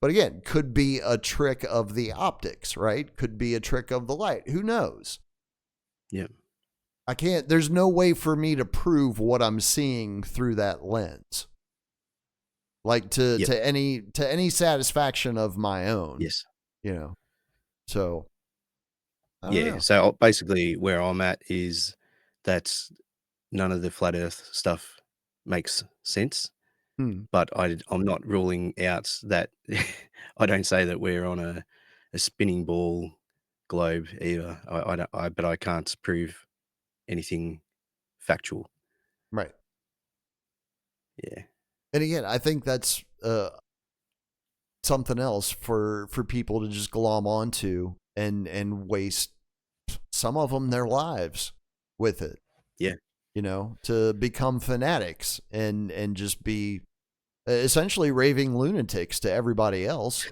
But again, could be a trick of the optics, right? Could be a trick of the light. Who knows? Yep, I can't, there's no way for me to prove what I'm seeing through that lens. Like yep, to any satisfaction of my own, yes. you know. So I don't Yeah, know. so basically where I'm at is that none of the flat earth stuff makes sense, Hmm. but I'm not ruling out that I don't say that we're on a spinning ball globe either. I don't but I can't prove anything factual. Right. Yeah. And again, I think that's something else for people to just glom onto and waste some of them their lives with it, Yeah. you know, to become fanatics and just be essentially raving lunatics to everybody else,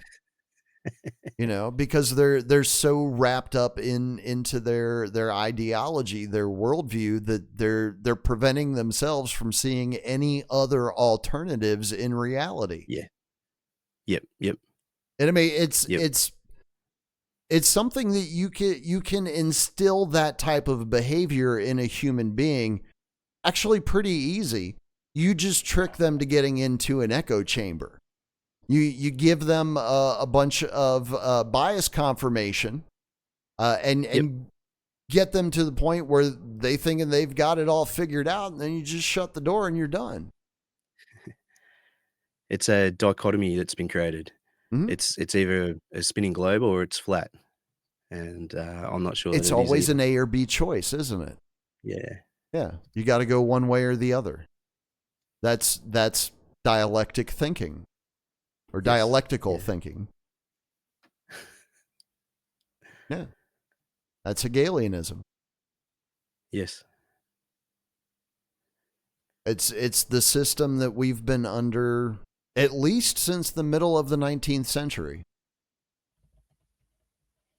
you know, because they're so wrapped up into their ideology, their worldview, that they're preventing themselves from seeing any other alternatives in reality. Yeah. Yep, yep, And I mean, yep. it's something that you can instill that type of behavior in a human being actually pretty easy. You just trick them to getting into an echo chamber. You give them a bunch of bias confirmation Yep. and get them to the point where they thinking they've got it all figured out, and then you just shut the door and you're done. It's a dichotomy that's been created. Mhm. It's either a spinning globe or it's flat, and, I'm not sure that It's it is always an either. A or B choice, isn't it? Yeah. Yeah, you got to go one way or the other. That's dialectic thinking or Yes. dialectical Yeah. thinking. Yeah, that's Hegelianism. Yes. It's the system that we've been under at least since the middle of the 19th century.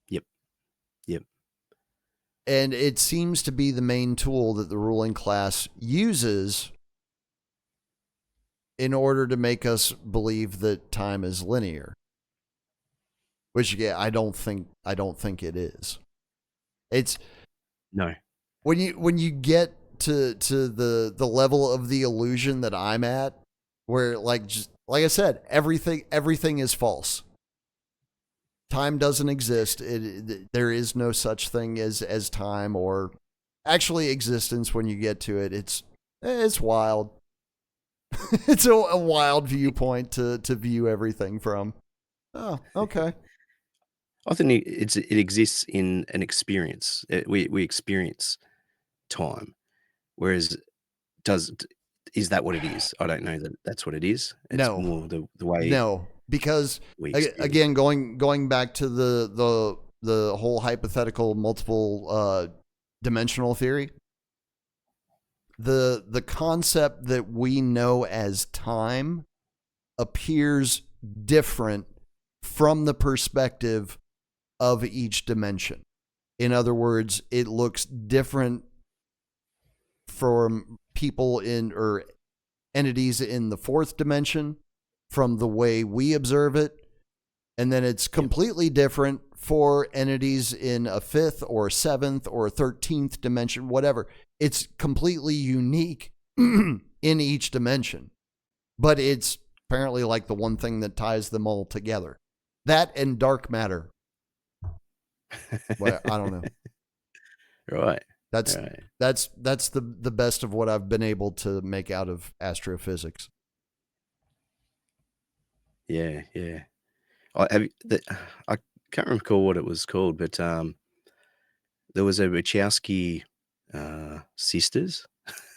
Yep. Yep. And it seems to be the main tool that the ruling class uses in order to make us believe that time is linear, which yeah, I don't think it is. It's No. when you get to the level of the illusion that I'm at, where like just like I said, everything is false. Time doesn't exist. There is no such thing as time or actually existence. When you get to it, it's wild. It's a wild viewpoint to view everything from. Oh, okay. I think it exists in an experience. We experience time, whereas does is that what it is? I don't know that that's what it is. It's No, more the way no, because we experience again, it. going back to the whole hypothetical multiple dimensional theory, the concept that we know as time appears different from the perspective of each dimension. In other words, it looks different from people in or entities in the fourth dimension from the way we observe it. And then it's Yep. completely different for entities in a fifth or seventh or 13th dimension, whatever. It's completely unique in each dimension, but it's apparently like the one thing that ties them all together. That and dark matter. Well, I don't know. Right. That's Right. that's the best of what I've been able to make out of astrophysics. Yeah. Yeah. I can't recall what it was called, but there was a Wachowski sisters,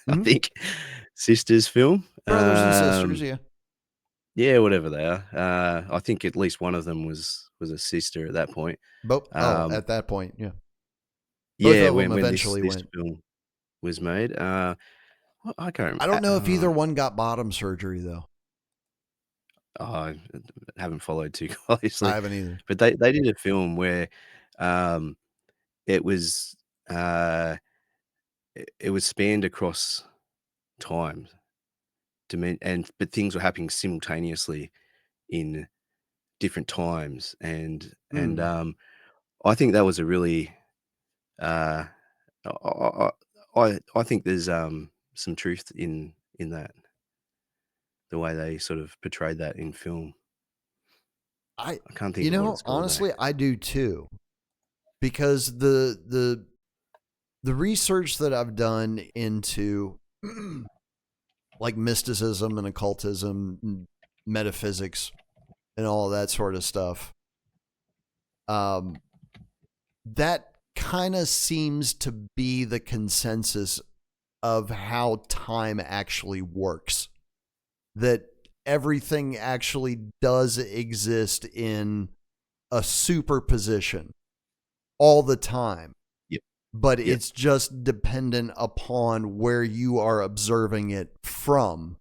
I Mhm. think, sisters film. Brothers and sisters, yeah. Yeah, whatever they are. I think at least one of them was a sister at that point. At that point, yeah. Both Yeah, of them when this eventually this went. film was made. I can't. I don't know if either one got bottom surgery though. I haven't followed too I closely, haven't either. but they did a film where um, it was it was spanned across time, but things were happening simultaneously in different times, and Mm. I think that was a really uh, I think there's some truth in that, the way they sort of portrayed that in film. I I can't think of what it's called though. honestly I do too because the research that I've done into like mysticism and occultism and metaphysics and all of that sort of stuff, um that kind of seems to be the consensus of how time actually works, that everything actually does exist in a superposition all the time, Yep. but Yep. it's just dependent upon where you are observing it from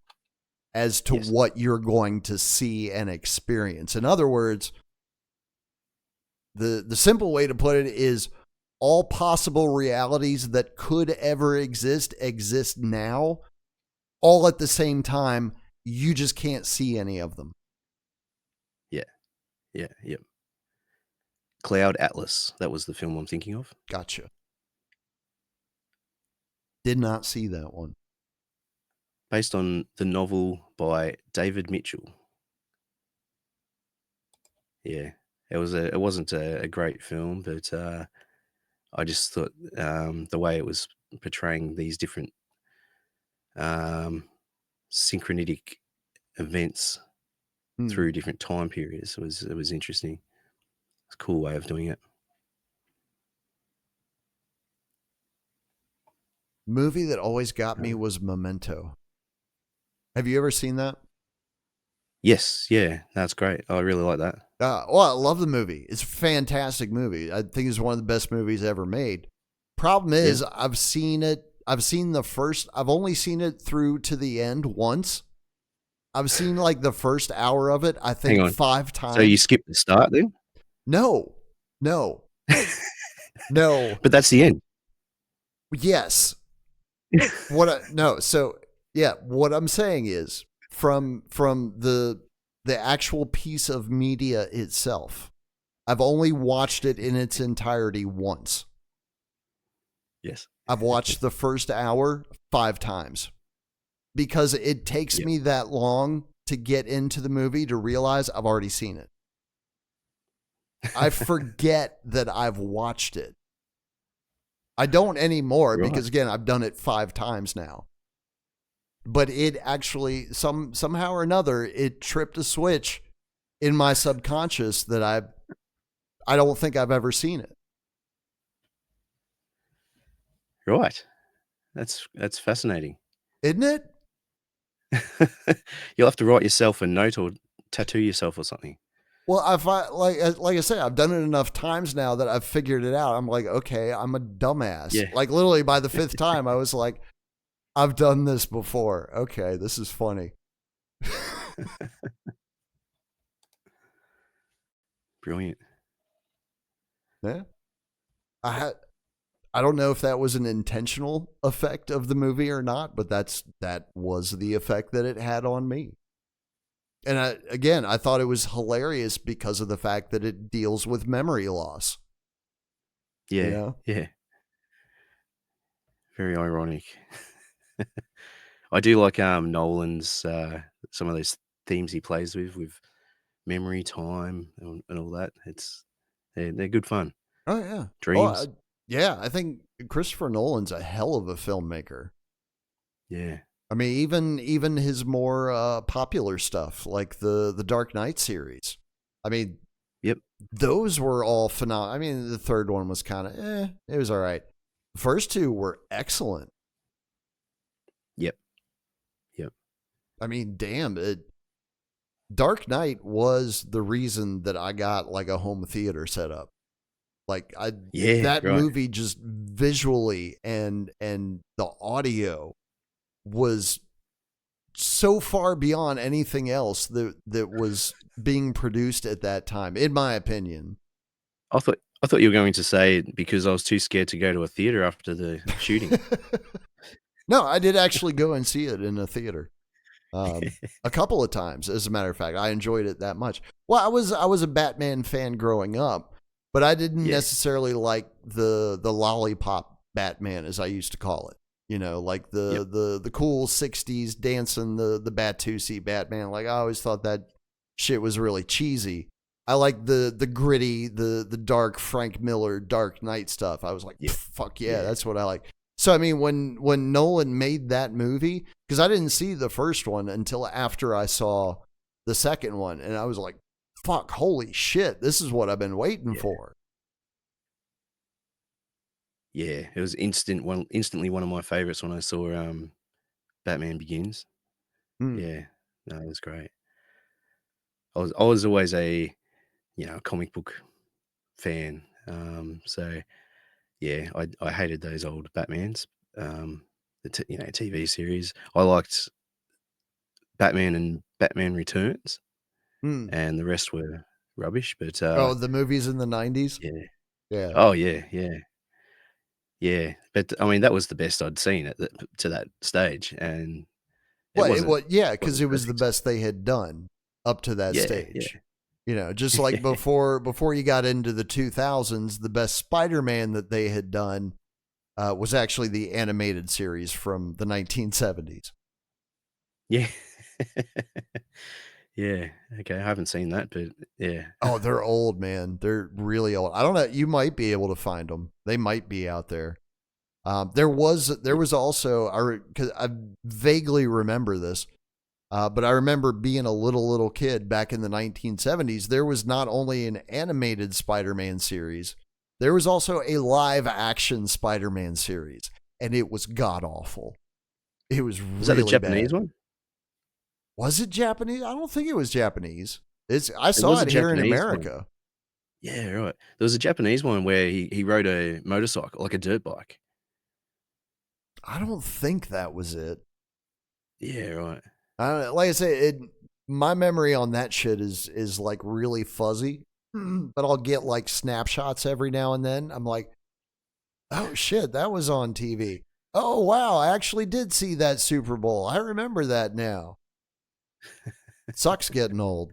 as to Yes. what you're going to see and experience. In other words, the simple way to put it is all possible realities that could ever exist now, all at the same time. You just can't see any of them. Yeah. Yeah. Yep. Cloud Atlas. That was the film I'm thinking of. Gotcha. Did not see that one. Based on the novel by David Mitchell. Yeah. It wasn't a great film, but I just thought the way it was portraying these different um, synchronitic events Hmm. through different time periods it was interesting. It's a cool way of doing it. Movie that always got me Uh, was Memento. Have you ever seen that? yes, yeah, that's great. I really like that. Well, I love the movie. It's a fantastic movie. I think it's one of the best movies ever made. Problem Yeah. is, I've seen it. I've seen the first. I've only seen it through to the end once. I've seen like the first hour of it. I Hang think on. five So you times. skipped the start then? No, no, no. But that's the end. Yes. No. So yeah, what I'm saying is from the actual piece of media itself, I've only watched it in its entirety once. Yes. I've watched the first hour 5 times because it takes Yep. me that long to get into the movie to realize I've already seen it. I forget that I've watched it. I don't anymore Right. because again, I've done it 5 times now. But it actually somehow or another it tripped a switch in my subconscious that I don't think I've ever seen it. Right. That's fascinating. Isn't it? You'll have to write yourself a note or tattoo yourself or something. Well, like I said, I've done it enough times now that I've figured it out. I'm like, okay, I'm a dumbass. Yeah. Like literally by the 5th time, I was like, I've done this before. Okay, this is funny. Brilliant. Yeah. I don't know if that was an intentional effect of the movie or not, but that was the effect that it had on me. And I thought it was hilarious because of the fact that it deals with memory loss. Yeah. You know? Yeah. Very ironic. I do like Nolan's some of those themes he plays with memory, time, and all that. They're good fun. Oh yeah. Oh Dreams. yeah. I think Christopher Nolan's a hell of a filmmaker. Yeah. I mean, even his more popular stuff, like the Dark Knight series. I mean, Yep. those were all phenomenal. I mean, the third one was kind of it was all right. The first two were excellent. Yep. Yep. I mean, damn it. Dark Knight was the reason that I got like a home theater set up. Like Yeah. that Right. movie just visually and the audio was so far beyond anything else that was being produced at that time, in my opinion. I thought you were going to say because I was too scared to go to a theater after the shooting. No, I did actually go and see it in a theater. A couple of times, as a matter of fact. I enjoyed it that much. Well, I was a Batman fan growing up, but I didn't Yeah. necessarily like the lollipop Batman, as I used to call it. You know, like Yep. the cool '60s dancing the Batusi Batman. Like I always thought that shit was really cheesy. I like the gritty, the dark Frank Miller Dark Knight stuff. I was like, Yeah. fuck yeah, Yeah. that's what I like. So I mean, when Nolan made that movie, because I didn't see the first one until after I saw the second one, and I was like, fuck, holy shit, this is what I've been waiting Yeah. for. Yeah. It was instantly one of my favorites when I saw Batman Begins. Hmm. Yeah. No, it was great. I was always a comic book fan. So yeah, I hated those old Batmans. TV series. I liked Batman and Batman Returns, Hmm. and the rest were rubbish. But Oh, the movies in the '90s. yeah. Yeah. Oh yeah, yeah, yeah. But I mean, that was the best I'd seen to that stage, and it Well, wasn't yeah, because wasn't it was the perfect. best they had done up to that Yeah, yeah, stage. You know, just like before you got into the 2000s, the best Spider-Man that they had done was actually the animated series from the 1970s. yeah, yeah. Okay, I haven't seen that, but yeah, Oh, they're old, man. They're really old. I don't know. You might be able to find them. They might be out there. There was also because I vaguely remember this, but I remember being a little kid back in the 1970s. There was not only an animated Spider-Man series, there was also a live action Spider-Man series, and it was god awful. It was was that the really Japanese bad. one? Was it Japanese? I don't think it was Japanese. I It saw was a it here in Japanese one. America. Yeah, right. There was a Japanese one where he rode a motorcycle, like a dirt bike. I don't think that was it. Yeah, right. I don't know. Like I say, my memory on that shit is like really fuzzy. But I'll get like snapshots every now and then. I'm like, oh shit, that was on TV. Oh wow, I actually did see that Super Bowl. I remember that now. Sucks getting old.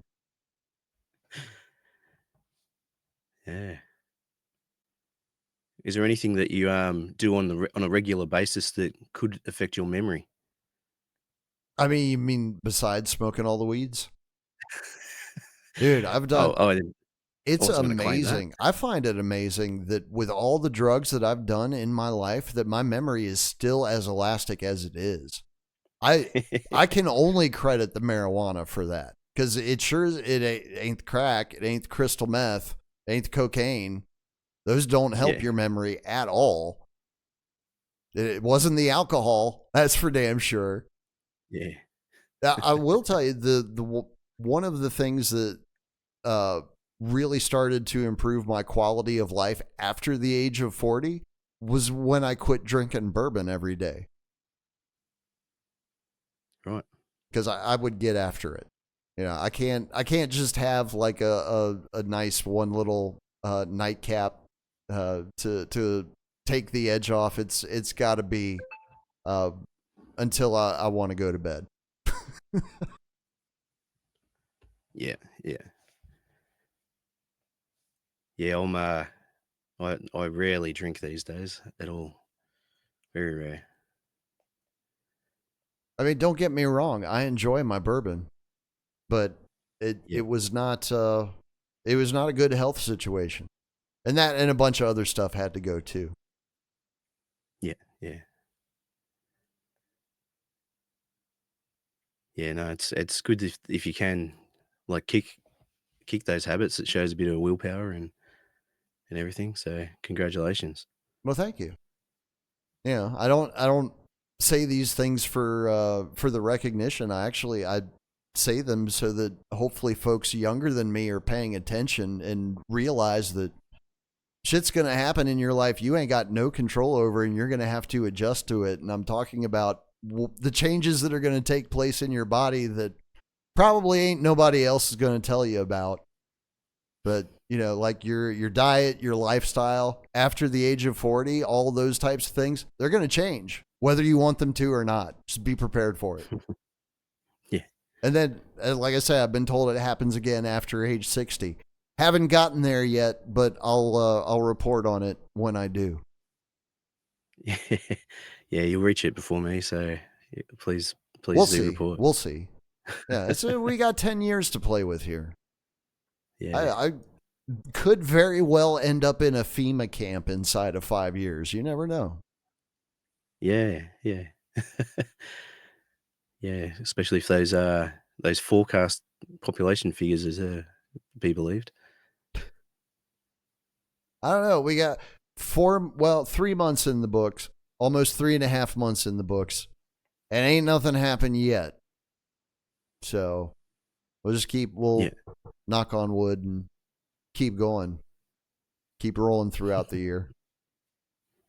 Yeah. Is there anything that you do on a regular basis that could affect your memory? I mean, you mean besides smoking all the weeds? Dude, I've Oh, done I it's wasn't going to claim that. amazing. I find it amazing that with all the drugs that I've done in my life that my memory is still as elastic as it is. I I can only credit the marijuana for that because it sure it ain't crack, it ain't crystal meth, it ain't cocaine. Those don't help Yeah, your memory at all. It wasn't the alcohol, that's for damn sure. yeah, I will tell you one of the things that uh, really started to improve my quality of life after the age of 40 was when I quit drinking bourbon every day right. because I would get after it. You know, I can't just have like a nice one little nightcap to take the edge off. It's got to be uh, until I want to go to bed. Yeah, yeah, yeah. I rarely drink these days at all. Very rare. I mean, don't get me wrong. I enjoy my bourbon, but It Yeah, it was not it was not a good health situation, and that and a bunch of other stuff had to go too. yeah, yeah, yeah. No, it's good if you can like kick those habits. It shows a bit of willpower and everything. So congratulations. Well, thank you. Yeah, I don't say these things for the recognition. I say them so that hopefully folks younger than me are paying attention and realize that shit's going to happen in your life you ain't got no control over, and you're going to have to adjust to it. And I'm talking about the changes that are going to take place in your body that probably ain't nobody else is going to tell you about. But like your diet, your lifestyle after the age of 40, all those types of things, they're going to change whether you want them to or not. Just be prepared for it. Yeah. And then, like I said, I've been told it happens again after age 60. Haven't gotten there yet, but I'll report on it when I do. Yeah, yeah, you'll reach it before me, so yeah, We'll please do see. report. We'll see. Yeah, we got 10 years to play with here. Yeah, I could very well end up in a FEMA camp inside of 5 years. You never know. yeah, yeah, yeah. Especially if those forecast population figures is be believed. I don't know. We got 3 months in the books, almost 3.5 months in the books, and ain't nothing happened yet. So we'll Yeah, knock on wood and keep going, keep rolling throughout the year.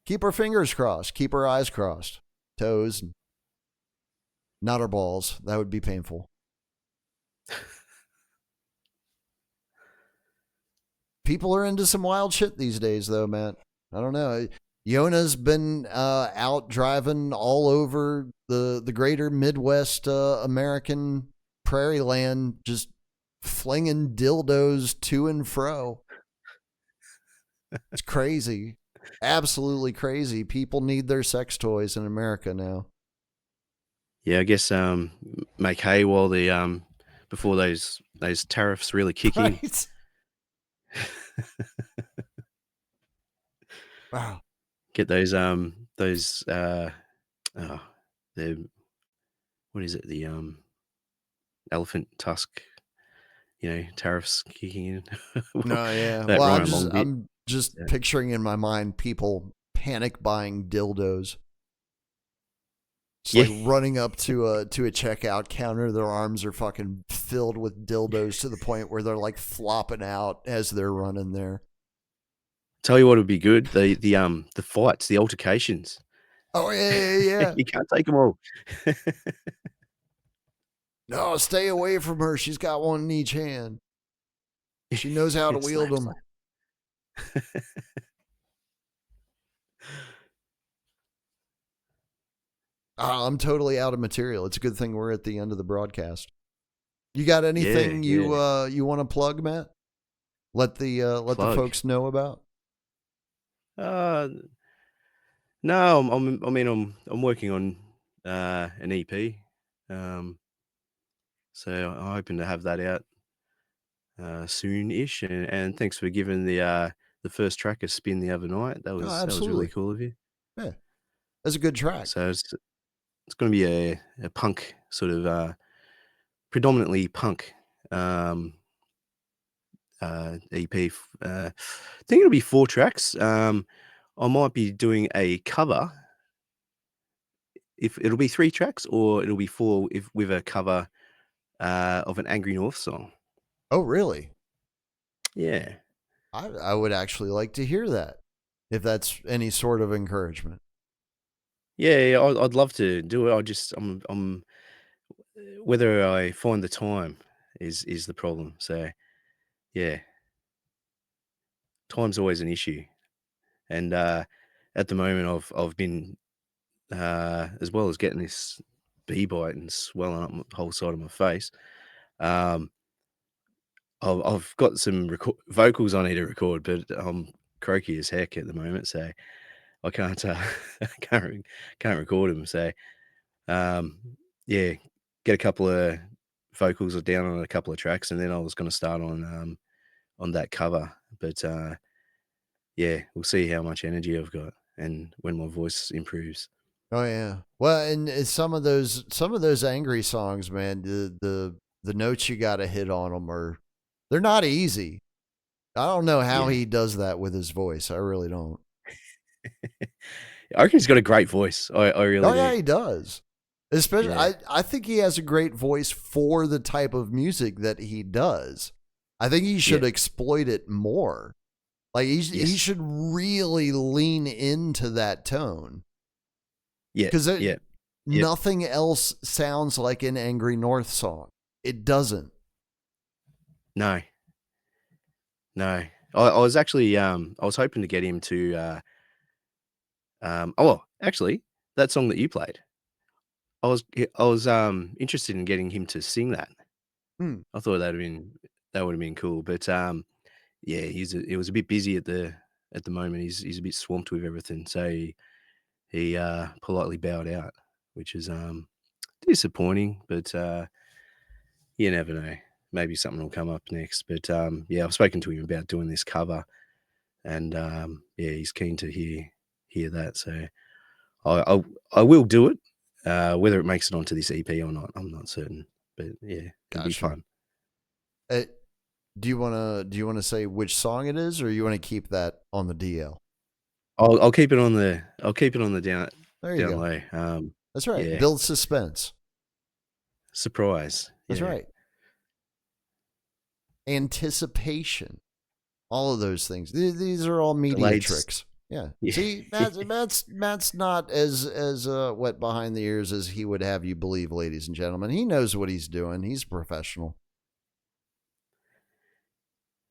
Keep our fingers crossed, keep our eyes crossed, toes, and not our balls. That would be painful. People are into some wild shit these days, though, Matt. I don't know. Yona's been out driving all over the greater Midwest American prairie land, just flinging dildos to and fro. It's crazy. Absolutely crazy. People need their sex toys in America now. yeah. I guess make hay while the before those tariffs really kick in. Right? Wow. Get those oh, the what is it, the elephant tusk, tariffs kicking in. No, yeah. That Well, rhyme along bit. I'm just So, picturing in my mind people panic buying dildos. Just yeah. like running up to a checkout counter, their arms are fucking filled with dildos to the point where they're like flopping out as they're running there. Tell you what would be good, the fights, the altercations. Oh yeah, yeah, yeah. You can't take them all. No, stay away from her. She's got one in each hand. She knows how to wield Slap, them. slap. I'm totally out of material. It's a good thing we're at the end of the broadcast. You got Yeah, anything yeah. you want to plug, Matt? Let the Plug. folks know about. Uh, no, I mean, I'm working on, an EP, um, so I'm hoping to have that out, soon-ish, and thanks for giving the first track a spin the other night. Oh, That was really absolutely. cool of you. Yeah, that's a good track. So it's gonna be a punk sort of, predominantly punk, um, EP. I think it'll be 4 tracks. I might be doing a cover. If it'll be 3 tracks or it'll be 4 if with a cover, of an Angry North song. Oh, really? Yeah. I would actually like to hear that, if that's any sort of encouragement. Yeah, yeah, I'd love to do it. I'm whether I find the time is the problem. So, yeah, time's always an issue. And, at the moment, I've been, as well as getting this bee bite and swelling up the whole side of my face, um, I've got some vocals I need to record, but I'm croaky as heck at the moment, so I can't, can't can't record them. So, um, yeah, get a couple of vocals are down on a couple of tracks, and then I was gonna start on that cover. But, yeah, we'll see how much energy I've got and when my voice improves. Oh yeah. Well, and some of those angry songs, man, the notes you got to hit on them are they're not easy. I don't know how Yeah. he does that with his voice. I really don't. I reckon he's got a great voice. I Oh really yeah, do. he does. Especially, Yeah. I think he has a great voice for the type of music that he does. I think he should Yeah. exploit it more. Like he Yes. should really lean into that tone Yeah. because Yeah. Yep. nothing else sounds like an Angry North song. It doesn't. No. No. I was actually, I was hoping to get him to, oh, well, actually, that song that you played, I was, interested in getting him to sing that. Hmm. I thought that would have been cool, but, yeah, he was a bit busy at the moment. He's a bit swamped with everything, so he politely bowed out, which is, disappointing, but, you never know. Maybe something will come up next, but, yeah, I've spoken to him about doing this cover, and, yeah, he's keen to hear that, so I I I will do it. Whether it makes it onto this EP or not, I'm not certain, but yeah, it'll be Gotcha. fun. Uh, do you wanna say which song it is, or you wanna keep that on the DL? I'll keep it on the There you down go. low. That's right. Yeah, Build suspense. surprise. That's Yeah, right. Anticipation. All of those things. These are all media delayed. tricks. Yeah. Yeah, See, Matt's not as wet behind the ears as he would have you believe, ladies and gentlemen. He knows what he's doing. He's a professional.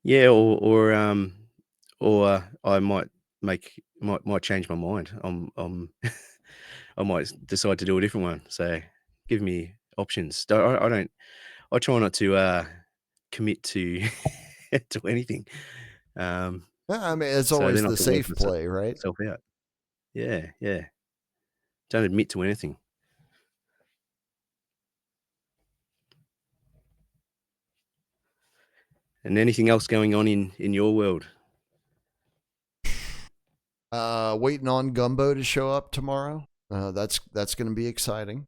yeah, or I might change my mind. I might decide to do a different one. So give me options. I don't. I try not to commit to to anything. Um, Yeah, I mean, it's so always then I the can work safe play, right? myself out. Yeah, yeah. Don't admit to anything. And anything else going on in your world? Waiting on Gumbo to show up tomorrow. That's going to be exciting.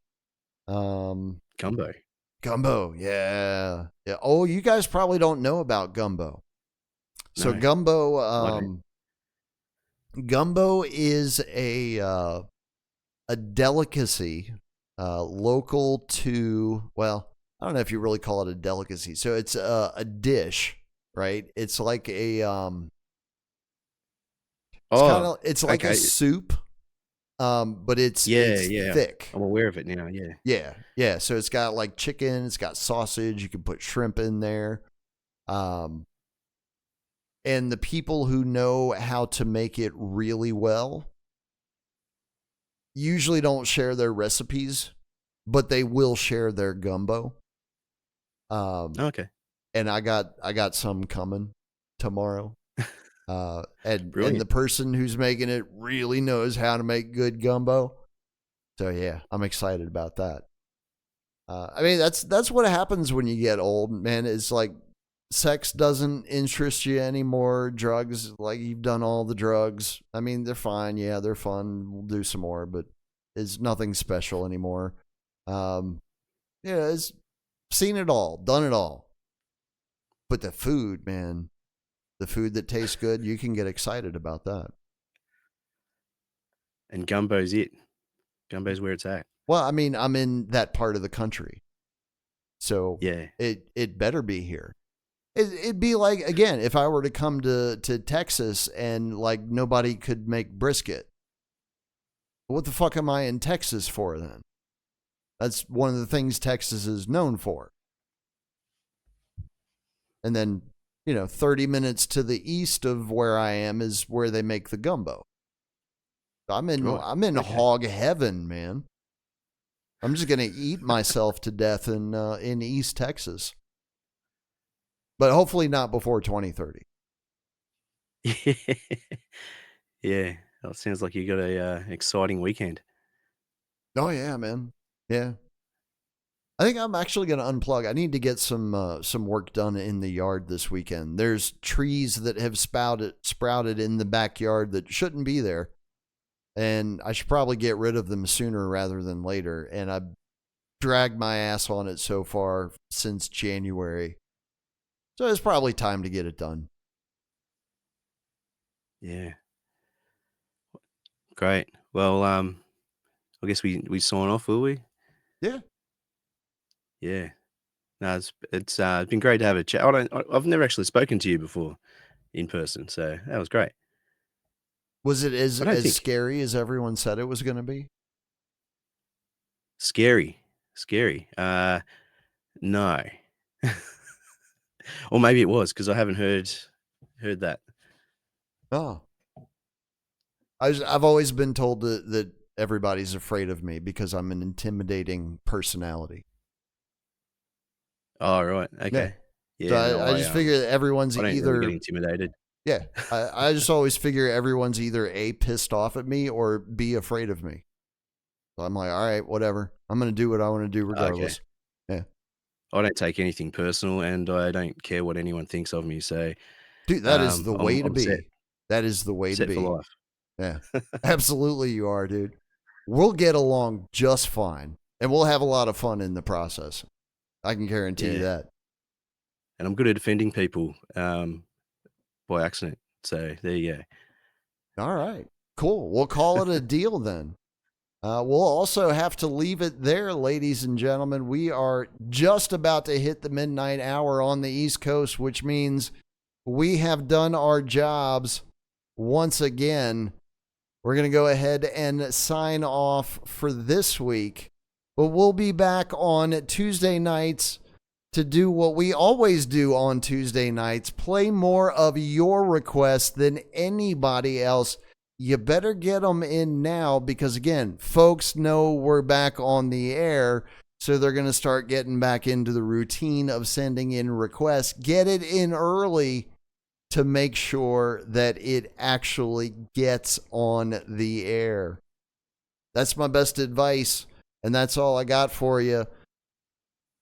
Um, Gumbo? Gumbo, yeah, yeah. Oh, you guys probably don't know about Gumbo. So No, I don't. Gumbo is a delicacy local to, well, I don't know if you really call it a delicacy. So it's a dish, right? It's like a Oh, it's like a okay. soup, but Yeah, it's yeah. thick. I'm aware of it now. Yeah. Yeah, yeah. So it's got like chicken, it's got sausage. You can put shrimp in there. Um, and the people who know how to make it really well usually don't share their recipes, but they will share their gumbo. Okay. And I got some coming tomorrow. And the Brilliant. person who's making it really knows how to make good gumbo. So yeah, I'm excited about that. I mean, that's what happens when you get old, man. It's like sex doesn't interest you anymore. Drugs, like you've done all the drugs. I mean, they're fine. Yeah, they're fun. We'll do some more, but it's nothing special anymore. Um, yeah, it's seen it all, done it all. But the food, man, the food that tastes good, you can get excited about that. And gumbo's it. Gumbo's where it's at. Well, I mean, I'm in that part of the country, so Yeah. it better be here. It'd be like, again, if I were to come to Texas and like nobody could make brisket. What the fuck am I in Texas for then? That's one of the things Texas is known for. And then, 30 minutes to the east of where I am is where they make the gumbo. Right. I'm in Okay. hog heaven, man. I'm just gonna eat myself to death in East Texas, but hopefully not before 2030. Yeah. That sounds like you got a exciting weekend. Oh yeah, man. Yeah. I think I'm actually going to unplug. I need to get some work done in the yard this weekend. There's trees that have sprouted in the backyard that shouldn't be there, and I should probably get rid of them sooner rather than later. And I've dragged my ass on it so far since January, so it's probably time to get it done. Yeah. Great. Well, I guess we sign off, will we? Yeah. Yeah. No, it's been great to have a chat. I've never actually spoken to you before in person, so that was great. Was it I don't as think scary as everyone said it was going to be? scary. Scary. No. Or maybe it was because I haven't heard that. Oh, I've always been told that everybody's afraid of me because I'm an intimidating personality. Oh, right. Yeah. Okay. So Yeah, no, I just figure that everyone's I don't really get either, intimidated. yeah, I just always figure everyone's either A, pissed off at me, or B, afraid of me. So I'm like, all right, whatever. I'm going to do what I want to do Okay. regardless. Yeah. I don't take anything personal, and I don't care what anyone thinks of me, so, Dude, that is the way to I'm set be. That is the way to set for be. life. Yeah. Absolutely you are, dude. We'll get along just fine, and we'll have a lot of fun in the process. I can guarantee you Yeah, that. and I'm good at offending people, by accident, so there you go. All right. Cool. We'll call it a deal then. We'll also have to leave it there, ladies and gentlemen. We are just about to hit the midnight hour on the East Coast, which means we have done our jobs once again. We're going to go ahead and sign off for this week, but we'll be back on Tuesday nights to do what we always do on Tuesday nights, play more of your requests than anybody else. You better get them in now because, again, folks know we're back on the air, so they're going to start getting back into the routine of sending in requests. Get it in early to make sure that it actually gets on the air. That's my best advice, and that's all I got for you.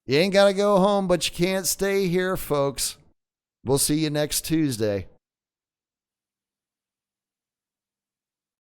You ain't got to go home, but you can't stay here, folks. We'll see you next Tuesday.